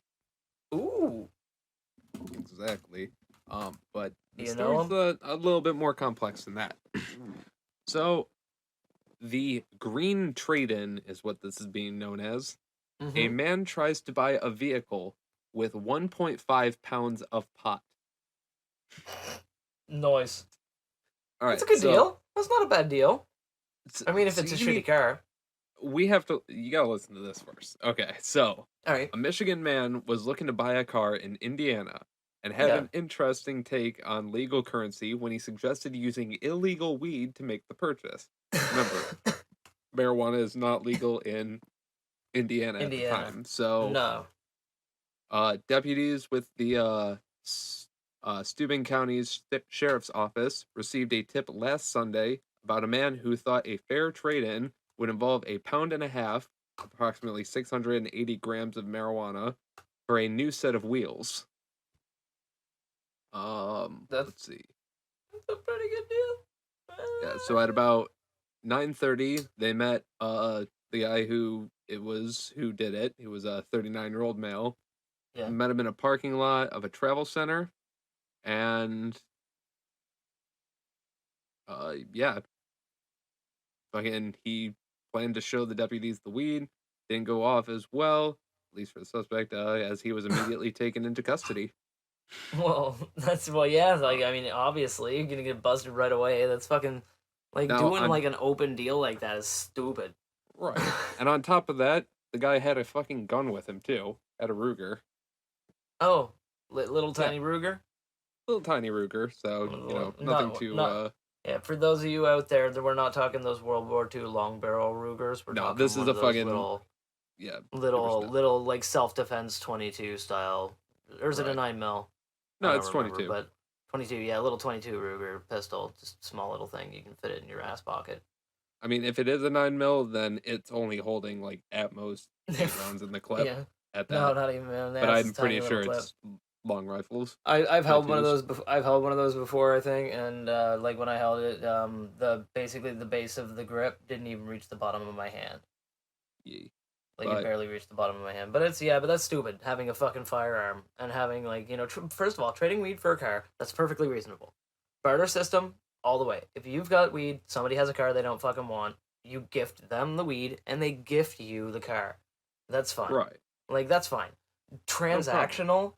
Ooh, Exactly. But do the you know story's him? a little bit more complex than that. So, the green trade-in is what this is being known as. A Mm-hmm. man tries to buy a vehicle with 1.5 pounds of pot. Nice. All That's right, a good so deal. That's not a bad deal. I mean, if so it's a you shitty need car. you gotta listen to this first. Okay, so All right. a Michigan man was looking to buy a car in Indiana and had Yeah. an interesting take on legal currency when he suggested using illegal weed to make the purchase. Remember, marijuana is not legal in Indiana at the Indiana. time. So, No. deputies with the Steuben County's Sheriff's Office received a tip last Sunday about a man who thought a fair trade-in would involve a pound and a half, approximately 680 grams of marijuana, for a new set of wheels. That's Let's see. a pretty good deal. Yeah, so at about 9:30, they met the guy who did it. He was a 39-year-old male. Yeah. Met him in a parking lot of a travel center, and yeah, fucking he planned to show the deputies the weed. Didn't go off as well, at least for the suspect, as he was immediately taken into custody. Well, yeah. Uh, Like, I mean, obviously, you're gonna get busted right away. That's fucking like now doing on like an open deal like that is stupid. right, and on top of that, the guy had a fucking gun with him too, at a Ruger. Oh, little Yeah, tiny Ruger. little tiny Ruger, so Well, nothing too not. Yeah, for those of you out there, that we're not talking those World War II long barrel Rugers. We're no, this talking is one a of those fucking yeah, super stuff. little like self defense 22 style, or is it a Right. 9 mil? I No, don't it's remember, 22. but 22, yeah, little 22 Ruger pistol, just small little thing. You can fit it in your ass pocket. I mean, if it is a 9 mil, then it's only holding like at most 8 rounds in the clip Yeah, at no, that. not even man. But That's I'm a tiny pretty little sure clip. it's long rifles, I've held one of 22s. those. I've held one of those before, I think, and like when I held it, the basically the base of the grip didn't even reach the bottom of my hand. Yeah. Like it But barely reached the bottom of my hand. But but that's stupid. Having a fucking firearm and having like first of all, trading weed for a car, that's perfectly reasonable. Barter system all the way. If you've got weed, somebody has a car they don't fucking want. You gift them the weed, and they gift you the car. That's fine. Right. Like that's fine. No problem. Transactional,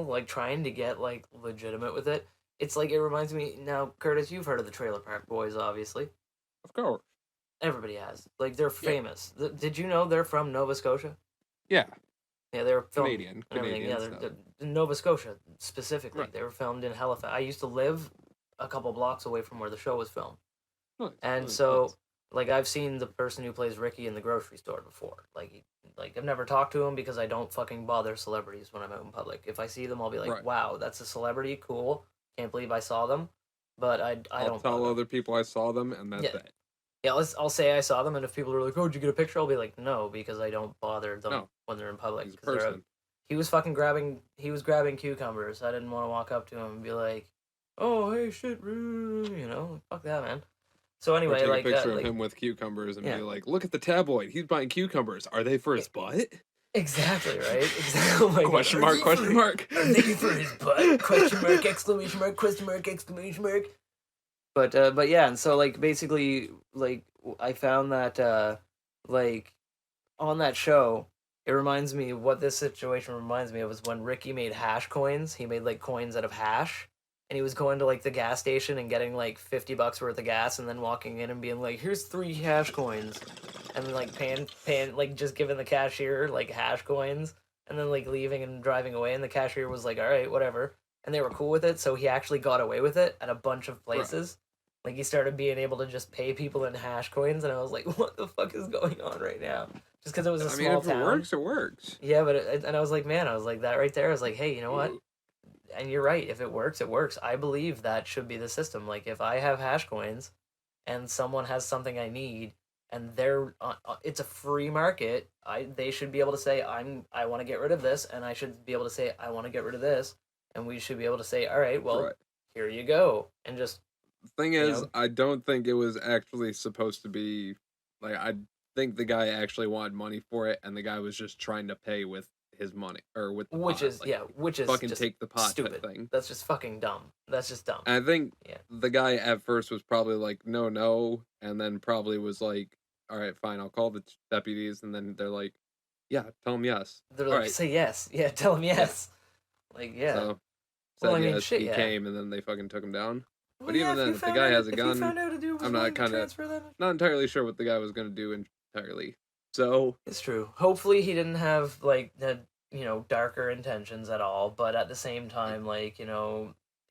like trying to get like legitimate with it. It's like it reminds me now, Curtis. You've heard of the Trailer Park Boys, obviously. Of course. Everybody has. Like they're Yeah. famous. Did you know they're from Nova Scotia? Yeah. Yeah, they were filmed Canadian. and everything. Yeah, Canadian stuff. they're in Nova Scotia specifically. Right. They were filmed in Halifax. I used to live a couple blocks away from where the show was filmed, Nice. and Nice. so Nice. like I've seen the person who plays Ricky in the grocery store before. Like I've never talked to him because I don't fucking bother celebrities when I'm out in public. If I see them, I'll be like, Right. "Wow, that's a celebrity. Cool. Can't believe I saw them." But I I'll don't bug tell them. other people I saw them, and that's Yeah, it. yeah. I'll say I saw them, and if people are like, "Oh, did you get a picture?" I'll be like, "No," because I don't bother them No, when they're in public he's a because they're out. person. He was grabbing cucumbers. I didn't want to walk up to him and be like, "Oh, hey, shit, fuck that, man." So Or anyway, take a like, picture of him with cucumbers and yeah, be like, "Look at the tabloid. He's buying cucumbers. Are they for his butt?" exactly, right? Exactly. Oh my god. Question mark? Question mark? Are they for his butt? Question mark! Exclamation mark! Question mark! Exclamation mark! But yeah, and so like basically, like I found that like on that show, it reminds me what this situation reminds me of is when Ricky made hash coins. He made like coins out of hash, and he was going to like the gas station and getting like $50 worth of gas, and then walking in and being like, "Here's 3 hash coins," and then like paying like just giving the cashier like hash coins, and then like leaving and driving away, and the cashier was like, "All right, whatever," and they were cool with it. So he actually got away with it at a bunch of Right. places. Like he started being able to just pay people in hash coins, and I was like, "What the fuck is going on right now?" Just because it was a I mean, small if it town. works, it works. Yeah, but and I was like, man, I was like that right there. I was like, hey, you know what? And you're right. If it works, it works. I believe that should be the system. Like if I have hash coins, and someone has something I need, and it's a free market. They should be able to say I want to get rid of this, and I should be able to say I want to get rid of this, and we should be able to say, all right, well, Right. here you go, and just The thing you is, know, I don't think it was actually supposed to be like I think the guy actually wanted money for it, and the guy was just trying to pay with his money or with the pot, like which is fucking just take the pot type stupid. thing. That's just fucking dumb. That's just dumb. And I think Yeah. the guy at first was probably like, no, no, and then probably was like, all right, fine, I'll call the deputies, and then they're like, yeah, tell him yes. They're All like, right, say yes. Yeah, tell him yeah. yes. Like, yeah. So Well, said I mean, yes, shit, he yeah. came, and then they fucking took him down. Well, But yeah. even then, if the guy has a If you gun, found out a dude was I'm not willing to kind of transfer that, not entirely sure what the guy was gonna do entirely. So it's true. Hopefully, he didn't have like darker intentions at all. But at the same yeah, time, like just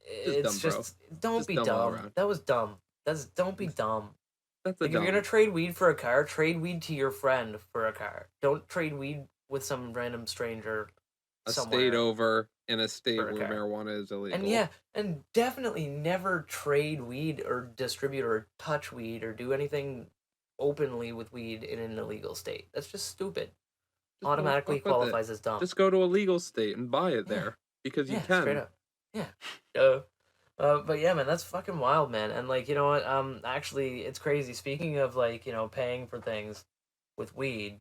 it's dumb, bro. just don't Just be dumb all dumb. around. That was dumb. Don't be dumb. That's a Like if you're gonna dumb. trade weed for a car, trade weed to your friend for a car. Don't trade weed with some random stranger A state somewhere over in a state for a where car. marijuana is And illegal. yeah, and definitely never trade weed or distribute or touch weed or do anything openly with weed in an illegal state. That's just stupid. Just don't Automatically fuck with it. qualifies as dumb. Just go to a legal state and buy it Yeah, there because you yeah, straight can. up. Yeah. Uh, but yeah, man, that's fucking wild, man. And like, you know what? Actually, it's crazy. Speaking of like, paying for things with weed,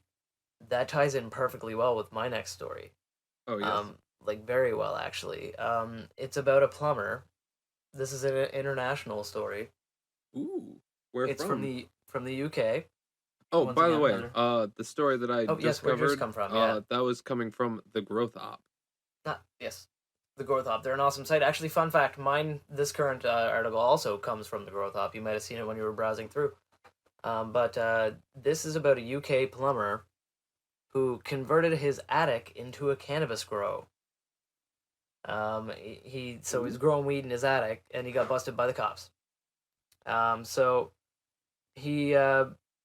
that ties in perfectly well with my next story. Oh yes. Like very well actually. It's about a plumber. This is an international story. Ooh, where It's from from? the UK. Oh, Once by the again, way, another. the story that I Oh yes, just where'd yours covered, come from? Yeah, that was coming from the Growth Op. not yes, the Growth Op. They're an awesome site. Actually, fun fact: this current article also comes from the Growth Op. You might have seen it when you were browsing through. But this is about a UK plumber who converted his attic into a cannabis grow. So he's Ooh, growing weed in his attic, and he got busted by the cops. So he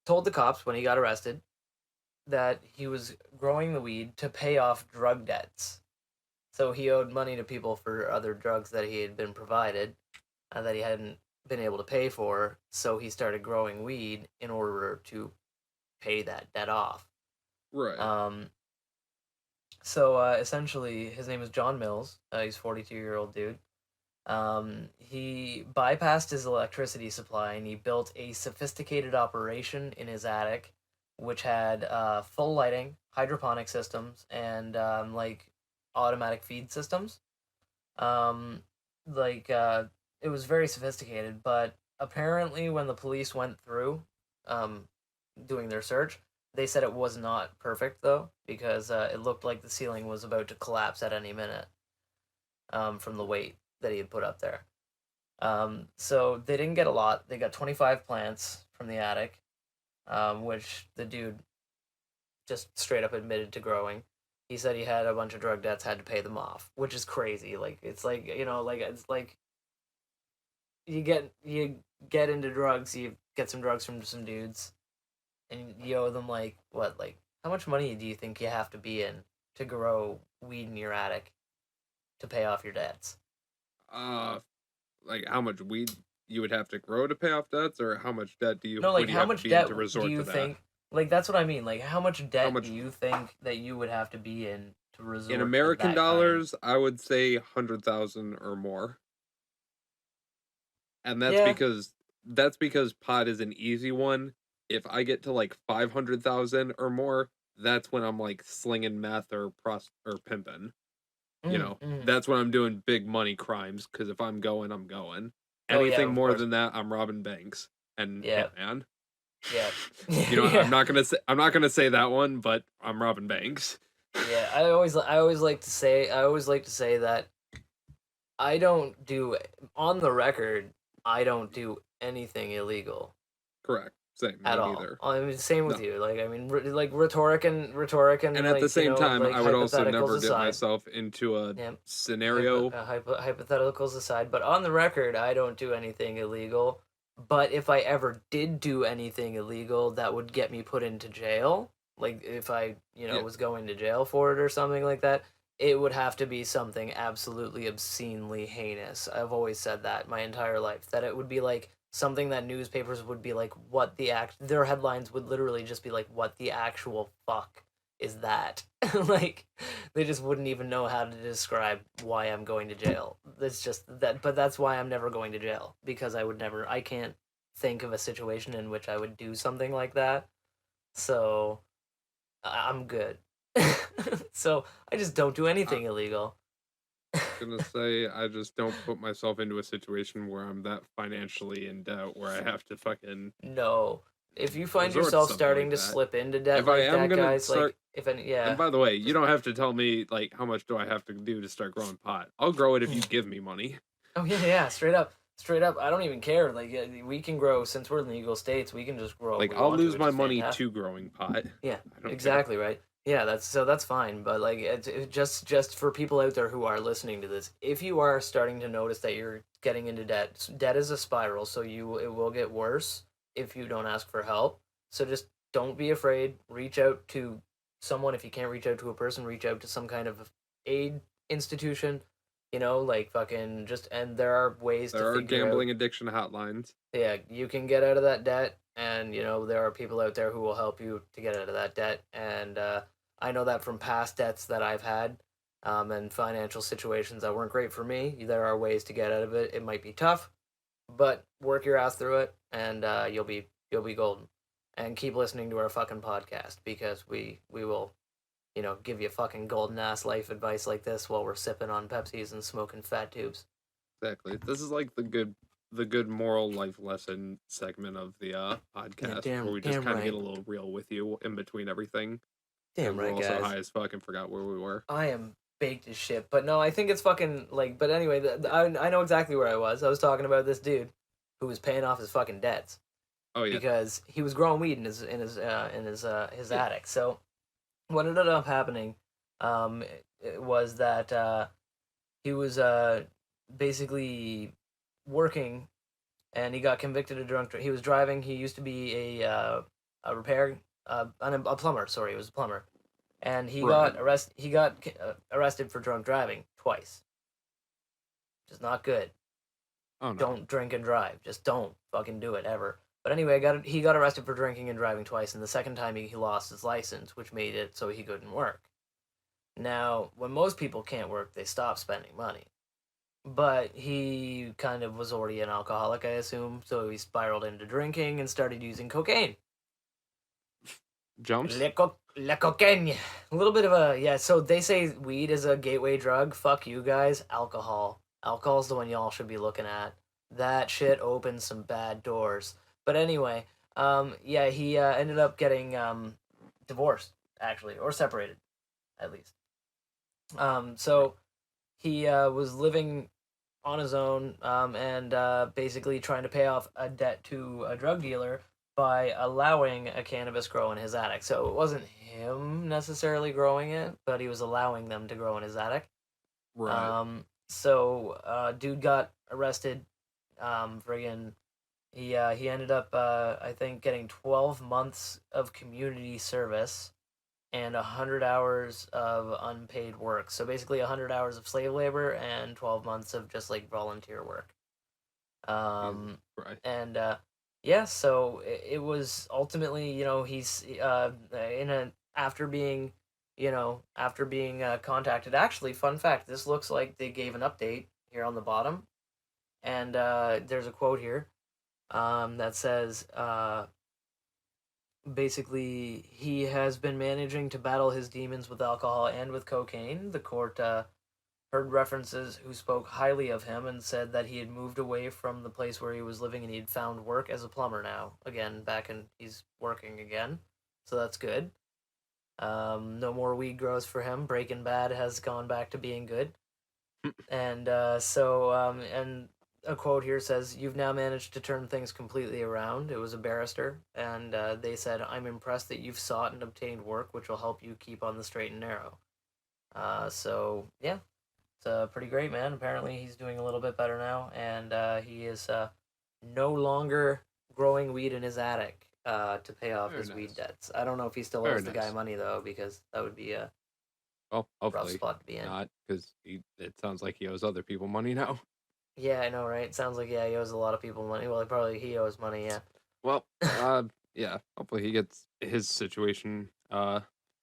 told the cops when he got arrested that he was growing the weed to pay off drug debts. So he owed money to people for other drugs that he had been provided that he hadn't been able to pay for. So he started growing weed in order to pay that debt off. right. Um, so essentially, his name is John Mills. He's 42-year-old dude. He bypassed his electricity supply and he built a sophisticated operation in his attic, which had full lighting, hydroponic systems, and like automatic feed systems. Um, like it was very sophisticated, but apparently when the police went through um, doing their search. They said it was not perfect though, because it looked like the ceiling was about to collapse at any minute, from the weight that he had put up there. So they didn't get a lot. They got 25 plants from the attic, which the dude just straight up admitted to growing. He said he had a bunch of drug debts, had to pay them off, which is crazy. Like it's like like it's like you get into drugs, you get some drugs from some dudes, and you owe them like what, like how much money do you think you have to be in to grow weed in your attic to pay off your debts? Uh, like how much weed you would have to grow to pay off debts, or how much debt No, like would you how have to much be in debt to do resort to you that? think? Like that's what I mean. Like how much How debt do much you think that you would have to be in to in resort to American that kind? dollars? I would say 100,000 or more, and Yeah. that's because pot is an easy one. If I get to like 500,000 or more, that's when I'm like slinging meth or or pimping. Mm, mm. That's when I'm doing big money crimes. Because if I'm going, I'm going. Oh yeah, Anything of more course. than that, I'm robbing banks and Yeah. hitman. Yeah. I'm Yeah. not gonna say that one, but I'm robbing banks. Yeah. I always like to say that I don't do on the record, I don't do anything illegal Correct. Same. at Me all. neither. I mean, same with No. you. Like, I mean, like rhetoric and And at the like same time, like I would also hypotheticals never get aside. myself into a Yeah, scenario. hypotheticals aside, but on the record, I don't do anything illegal. But if I ever did do anything illegal that would get me put into jail, like if I, Yeah, was going to jail for it or something like that, it would have to be something absolutely obscenely heinous. I've always said that my entire life, that it would be like something that newspapers would be like, what the act, their headlines would literally just be like, what the actual fuck is that? Like, they just wouldn't even know how to describe why I'm going to jail. It's just that, but that's why I'm never going to jail, because I can't think of a situation in which I would do something like that. So I'm good. So I just don't do I, anything illegal. gonna say I just don't put myself into a situation where I'm that financially in debt where I have to fucking No. If you find resort to yourself something starting like to that. slip into debt If I like am that, gonna guys, start, like if any, and yeah, by the way, you just don't have to tell me like how much do I have to do to start growing pot. I'll grow it if you give me money. oh yeah, yeah, straight up, straight up. I don't even care. Like we can grow, since we're in the Eagle States. We can just grow if Like we I'll want to, lose which my is money fantastic. to growing pot. Yeah, I don't care. exactly right. Yeah, that's fine. But like, just for people out there who are listening to this, if you are starting to notice that you're getting into debt, debt is a spiral, so it will get worse if you don't ask for help. So just don't be afraid. Reach out to someone. If you can't reach out to a person, reach out to some kind of aid institution. Like fucking just, and there are ways to There are figure out. gambling addiction hotlines. Yeah, you can get out of that debt, and there are people out there who will help you to get out of that debt. And I know that from past debts that I've had, and financial situations that weren't great for me. There are ways to get out of it. It might be tough, but work your ass through it, and you'll be golden. And keep listening to our fucking podcast, because we will give you fucking golden ass life advice like this while we're sipping on Pepsis and smoking fat tubes. Exactly. This is like the good moral life lesson segment of the Yeah, podcast where damn, we just damn kind of get right, a little real with you in between everything. damn And we're right, also guys. high as fuck and forgot where we were. I am baked as shit. But no, I think it's fucking like. But anyway, I know exactly where I was. I was talking about this dude who was paying off his fucking debts Oh yeah. because he was growing weed in his Yeah. attic. So what ended up happening, it was that he was basically working, and he got convicted of drunk. He was driving. He used to be a repair a plumber. Sorry, he was a plumber, and he Right. got arrested for drunk driving twice. Just not good. Oh no. Don't drink and drive. Just don't fucking do it ever. But anyway, he got arrested for drinking and driving twice, and the second time he lost his license, which made it so he couldn't work. Now, when most people can't work, they stop spending money. But he kind of was already an alcoholic, I assume, so he spiraled into drinking and started using cocaine. Jumps. Le cocaine. A little bit of a, yeah, so they say weed is a gateway drug. Fuck you guys. Alcohol. Alcohol's the one y'all should be looking at. That shit opens some bad doors. But anyway, Yeah, he ended up getting divorced, actually, or separated, at least. Right. So he was living on his own and basically trying to pay off a debt to a drug dealer by allowing a cannabis grow in his attic. So it wasn't him necessarily growing it, but he was allowing them to grow in his attic. Right. Dude got arrested. Friggin' he ended up I think getting 12 months of community service and 100 hours of unpaid work. So basically 100 hours of slave labor and 12 months of just like volunteer work. Jesus Um, Christ. and Yeah, so it was ultimately, he's in a after being, contacted. Actually, fun fact: this looks like they gave an update here on the bottom, and there's a quote here that says, basically, he has been managing to battle his demons with alcohol and with cocaine. The court heard references who spoke highly of him and said that he had moved away from the place where he was living and he'd found work as a plumber now. Again, he's working again. So that's good. No more weed grows for him. Breaking Bad has gone back to being good. And a quote here says, "You've now managed to turn things completely around." It was a barrister, and they said, "I'm impressed that you've sought and obtained work which will help you keep on the straight and narrow." Yeah, it's pretty great, man. Apparently, he's doing a little bit better now, and he is no longer growing weed in his attic to pay off Very his weed nice. debts. I don't know if he still Very owes the guy nice. money though, because that would be a Well, rough hopefully spot to be in. not, because it sounds like he owes other people money now. Yeah, I know, right? Sounds like yeah, he owes a lot of people money. Well, he owes money, yeah. Well, yeah, hopefully he gets his situation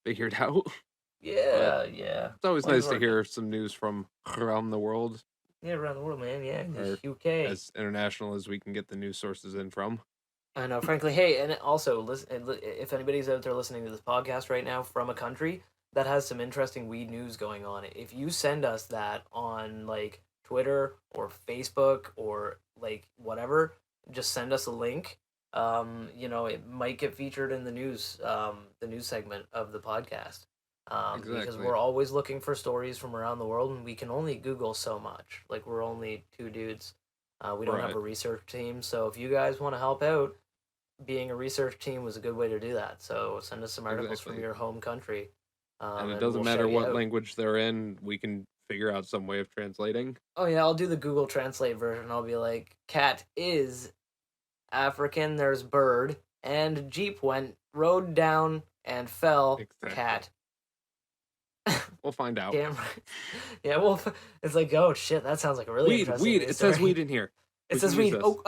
figured out. But Yeah, yeah. it's always Well, he's nice to working. hear some news from around the world, Yeah, around the world, man. Yeah, the or UK. as international as we can get the news sources in from. I know, frankly. Hey, and also, listen, if anybody's out there listening to this podcast right now from a country that has some interesting weed news going on, if you send us that on like Twitter or Facebook or like whatever, just send us a link. It might get featured in the news segment of the podcast. Because Exactly. we're always looking for stories from around the world, and we can only Google so much. Like we're only two dudes. We don't have Right. a research team, so if you guys want to help out, being a research team was a good way to do that. So send us some articles from Exactly. your home country, And it and doesn't we'll matter shout you what out. language they're in, we can figure out some way of translating. Oh yeah, I'll do the Google Translate version. I'll be like, "Cat is African. There's bird, and Jeep went rode down and fell. Exactly. Cat." We'll find out. Damn right. Yeah, well, it's like, oh shit, that sounds like a really Weed, interesting weed. news It says story. weed in here. It We can says use weed. this. Oh,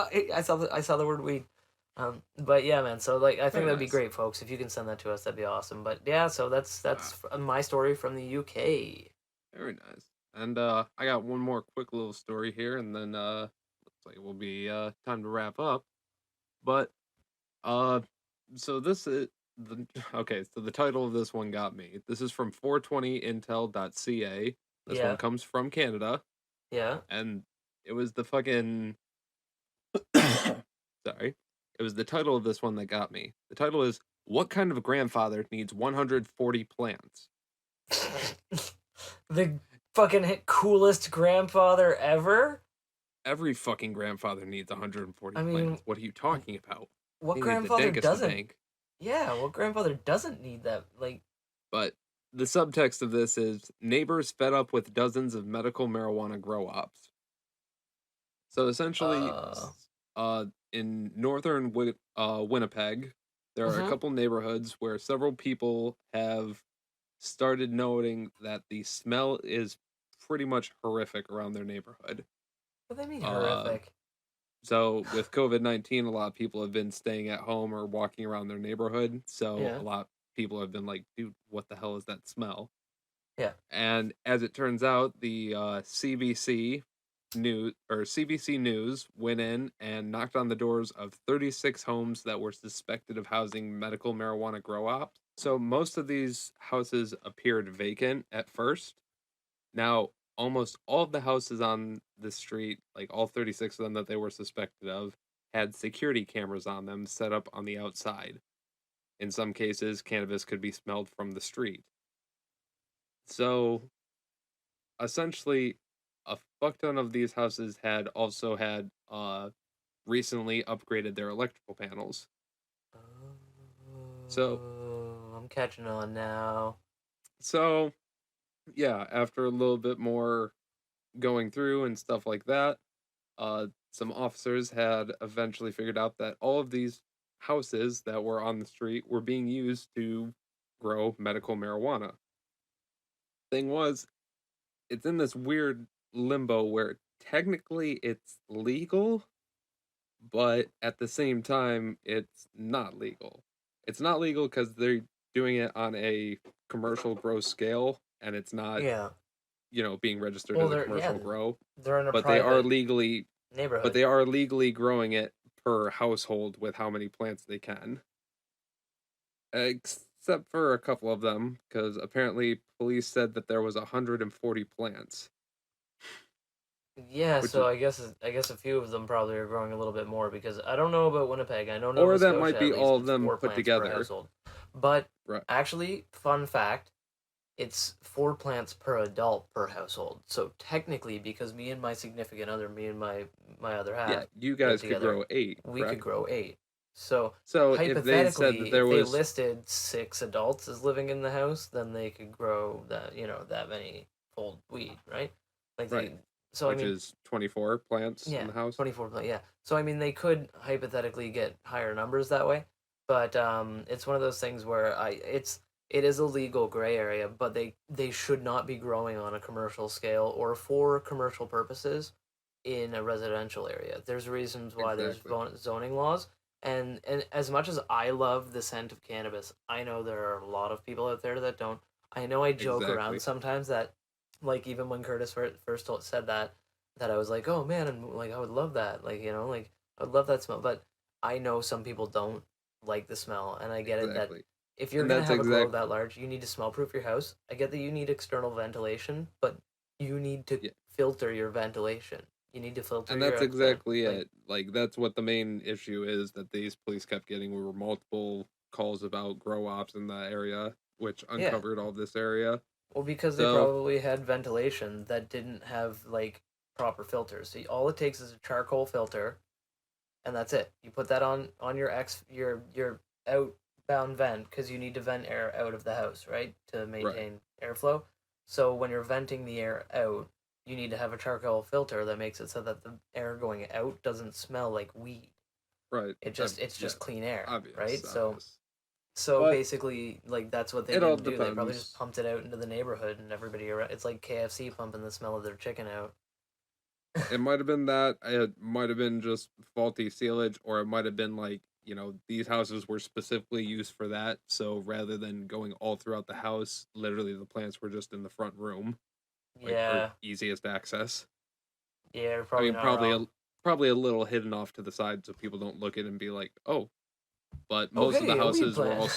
I saw the word weed. But yeah, man. So like, I think Very that'd be nice. great, folks. If you can send that to us, that'd be awesome. But yeah, so Ah, my story from the UK. very nice. And I got one more quick little story here, and then looks like it will be time to wrap up. But uh, so this is the okay. So the title of this one got me. This is from 420intel.ca. This one Yeah, comes from Canada, yeah. and it was the fucking sorry. It was the title of this one that got me. The title is "What kind of grandfather needs 140 plants?" The fucking coolest grandfather ever. Every fucking grandfather needs 140 I mean, plants. What are you talking about? what They need the grandfather dankest of doesn't? dank. Yeah, what grandfather doesn't need that? Like, But the subtext of this is neighbors fed up with dozens of medical marijuana grow ops. So essentially, uh, in northern Winnipeg, there are a mm-hmm. couple neighborhoods where several people have started noting that the smell is pretty much horrific around their neighborhood. What do they mean Uh, horrific? so with COVID-19, a lot of people have been staying at home or walking around their neighborhood. So Yeah, a lot of people have been like, dude, what the hell is that smell? yeah. And as it turns out, the CBC News went in and knocked on the doors of 36 homes that were suspected of housing medical marijuana grow ops. So most of these houses appeared vacant at first. Now, almost all of the houses on the street, like all 36 of them that they were suspected of, had security cameras on them set up on the outside. In some cases, cannabis could be smelled from the street. So essentially, a fuck ton of these houses had also had recently upgraded their electrical panels. So Oh, I'm catching on now. so yeah, after a little bit more going through and stuff like that, some officers had eventually figured out that all of these houses that were on the street were being used to grow medical marijuana. Thing was, it's in this weird limbo where technically it's legal, but at the same time, it's not legal. It's not legal because they're doing it on a commercial grow scale, and it's not, Yeah. being registered Well, as a they're yeah, commercial grow. they're in a But they are private legally, but neighborhood. they are legally growing it per household with how many plants they can. Except for a couple of them, because apparently police said that there was 140 plants, Yeah, which so is, I guess a few of them probably are growing a little bit more because I don't know about Winnipeg. I know or Nova that might Scotia be at least all of it's them four put plants per together. household. But Right. actually, fun fact, it's four plants per adult per household. So technically, because me and my significant other, me and my other Yeah, half you live guys could together, grow eight, we could correct? grow eight. So So if they said that hypothetically, there if they was listed six adults as living in the house, then they could grow that many fold weed, right? Like right, they. So I which mean, is 24 plants in yeah, the house. 24 yeah. So I mean they could hypothetically get higher numbers that way, but it's one of those things where it is a legal gray area, but they should not be growing on a commercial scale or for commercial purposes in a residential area. There's reasons why there's Exactly. zoning laws, and as much as I love the scent of cannabis, I know there are a lot of people out there that don't. I know I joke around Exactly. sometimes that like even when Curtis first said that I was like, oh man, and like I would love that, like like I would love that smell. But I know some people don't like the smell, and I get it that Exactly. if you're And gonna that's have a grow exact that large, you need to smell proof your house. I get that you need external ventilation, but you need to yeah. filter your ventilation. You need to filter And your that's exactly like it. Like that's what the main issue is that these police kept getting. We were multiple calls about grow ops in that area, which yeah. uncovered all this area. Well, because they So, probably had ventilation that didn't have like proper filters. So all it takes is a charcoal filter and that's it. You put that on your outbound vent because you need to vent air out of the house, right, to right, maintain airflow. So when you're venting the air out, you need to have a charcoal filter that makes it so that the air going out doesn't smell like weed. right. It's Yeah, just clean air, obvious, right? So obvious. so But basically, like that's what they it all didn't do. They probably just depends. pumped it out into the neighborhood, and everybody around. It's like KFC pumping the smell of their chicken out. It might have been that. It might have been just faulty sealage, or it might have been like, these houses were specifically used for that. So rather than going all throughout the house, literally the plants were just in the front room, like for Yeah, easiest access. yeah, you're I probably mean, not wrong. probably a little hidden off to the side so people don't look at it and be like, "Oh." But Oh hey, a weed plant.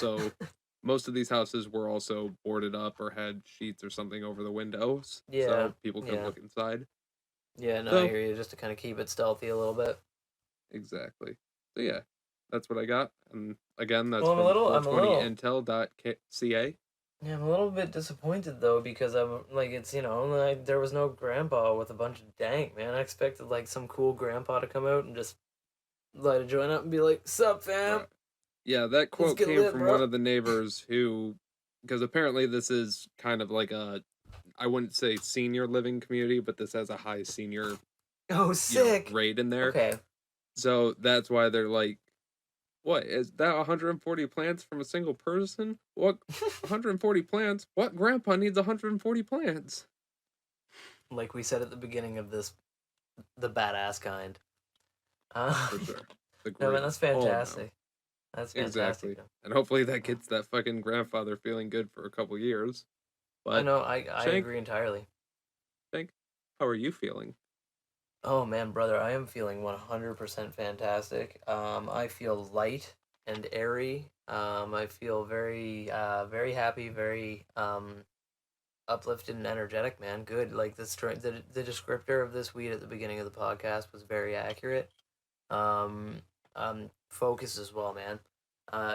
most of these houses were also boarded up or had sheets or something over the windows, Yeah, so people couldn't yeah, look inside. yeah. No, I So hear you. Just to kind of keep it stealthy a little bit. exactly. So yeah, that's what I got. And again, that's Well, from I'm a little, 420intel.ca. yeah, I'm a little bit disappointed though because I'm like it's like there was no grandpa with a bunch of dank man. I expected like some cool grandpa to come out and just light a joint up and be like, "Sup, fam? Right. Yeah, that Let's quote get came lit, from one bro." of the neighbors who, because apparently this is kind of like I wouldn't say senior living community, but this has a high senior, Oh, sick. rate in there. Okay, So that's why they're like, what is that 140 plants from a single person? What 140 plants? What grandpa needs 140 plants? like we said at the beginning of this, the badass kind. For sure. The No, man, that's greatest. All of them. fantastic. That's fantastic. Exactly. And hopefully that gets that fucking grandfather feeling good for a couple years. I But know, I Shank, agree entirely. Shank, how are you feeling? Oh man, brother, I am feeling 100% fantastic. I feel light and airy. I feel very happy, very uplifted and energetic, man. Good. Like the descriptor of this weed at the beginning of the podcast was very accurate. focus as well, man.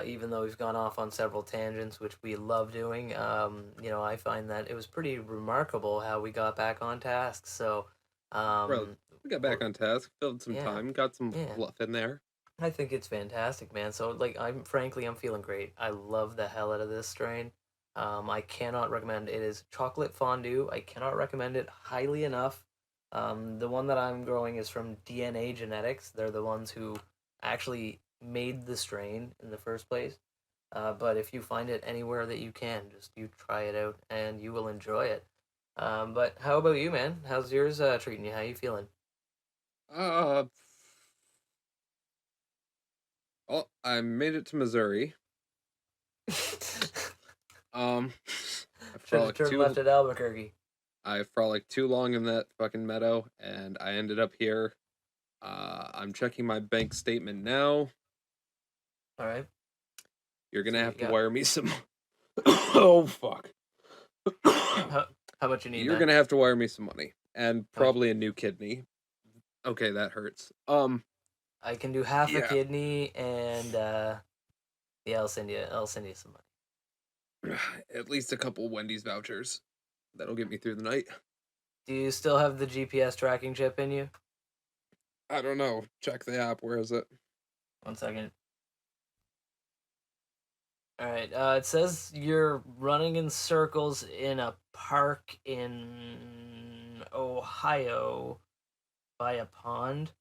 Even though we've gone off on several tangents, which we love doing, I find that it was pretty remarkable how we got back on task. So, Bro, um, we got we're, back on task, filled some yeah, time, got some yeah. fluff in there. I think it's fantastic, man. So like I'm feeling great. I love the hell out of this strain. I cannot recommend it is chocolate fondue. I cannot recommend it highly enough. The one that I'm growing is from DNA Genetics. They're the ones who actually made the strain in the first place. But if you find it anywhere that you can, just you try it out and you will enjoy it. But how about you, man? How's yours treating you? How you feeling? Uh, oh, I made it to Missouri. Um, I Should have frolicked turned left too. at Albuquerque. I frolicked too long in that fucking meadow, and I ended up here. I'm checking my bank statement now. All right. You're So gonna you have to got wire me some. Oh fuck. how how much you need, You're man? gonna have to wire me some money, and How much? probably a new kidney. Okay, that hurts. I can do half a Yeah. kidney, and yeah, I'll send you some money. At least a couple Wendy's vouchers. That'll get me through the night. Do you still have the GPS tracking chip in you? I don't know. Check the app. Where is it? 1 second. All right. It says you're running in circles in a park in Ohio by a pond.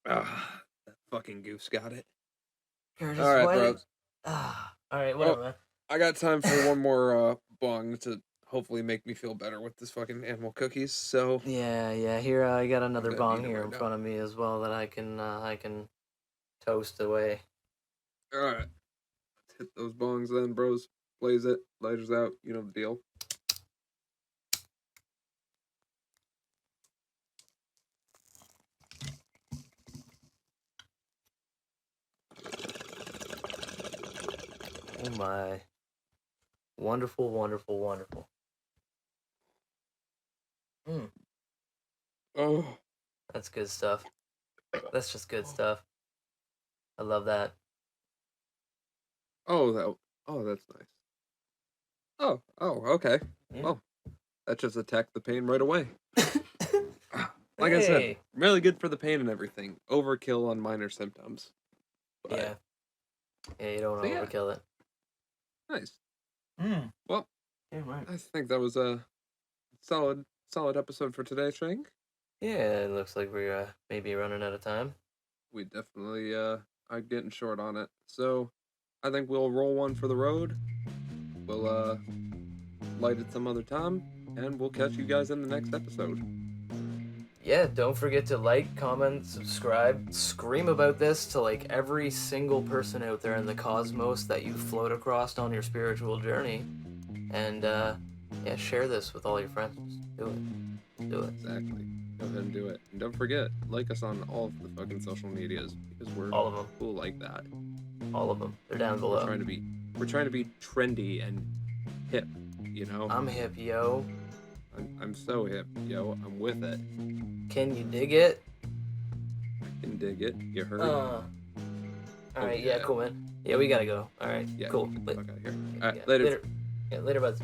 Ah, that fucking goose got it. All Curtis, right, why did? bros. All right, Oh, whatever, man. I got time for one more bong to hopefully make me feel better with this fucking animal cookies. So Yeah, yeah. Here, I got I'm another gonna bong need it here right in now. front of me as well that I can toast away. All right, let's hit those bongs then, bros. Blaze it. Lighters out. You know the deal. Oh my. Wonderful, wonderful, wonderful. Mm, Oh. that's good stuff. That's just good stuff. I love that. Oh, that. Oh, that's nice. Oh, oh, okay. Yeah. Well, that just attacked the pain right away. Like I said, Hey. really good for the pain and everything. Overkill on minor symptoms. But Yeah. Yeah, you don't so want yeah, to overkill it. nice. Mm. Well, Yeah, right. I think that was a solid episode for today, Shank. Yeah, it looks like we're maybe running out of time. We definitely are getting short on it. So I think we'll roll one for the road. We'll light it some other time, and we'll catch you guys in the next episode. Yeah, don't forget to like, comment, subscribe, scream about this to like every single person out there in the cosmos that you float across on your spiritual journey. And yeah, share this with all your friends. Just do it. Do it. Exactly. Go ahead and do it. And don't forget, like us on all of the fucking social medias because we're All of them. cool like that. All of them. They're down We're below. trying to be we're trying to be trendy and hip, you know? I'm hip, yo. I'm so hip, yo. I'm with it. Can you dig it? I can dig it. You heard? All Oh, right, yeah, yeah. cool, man. Yeah, we gotta go. All right, Yeah, cool. get the fuck out of here. Yeah, Alright, later. later. Yeah, later, buds.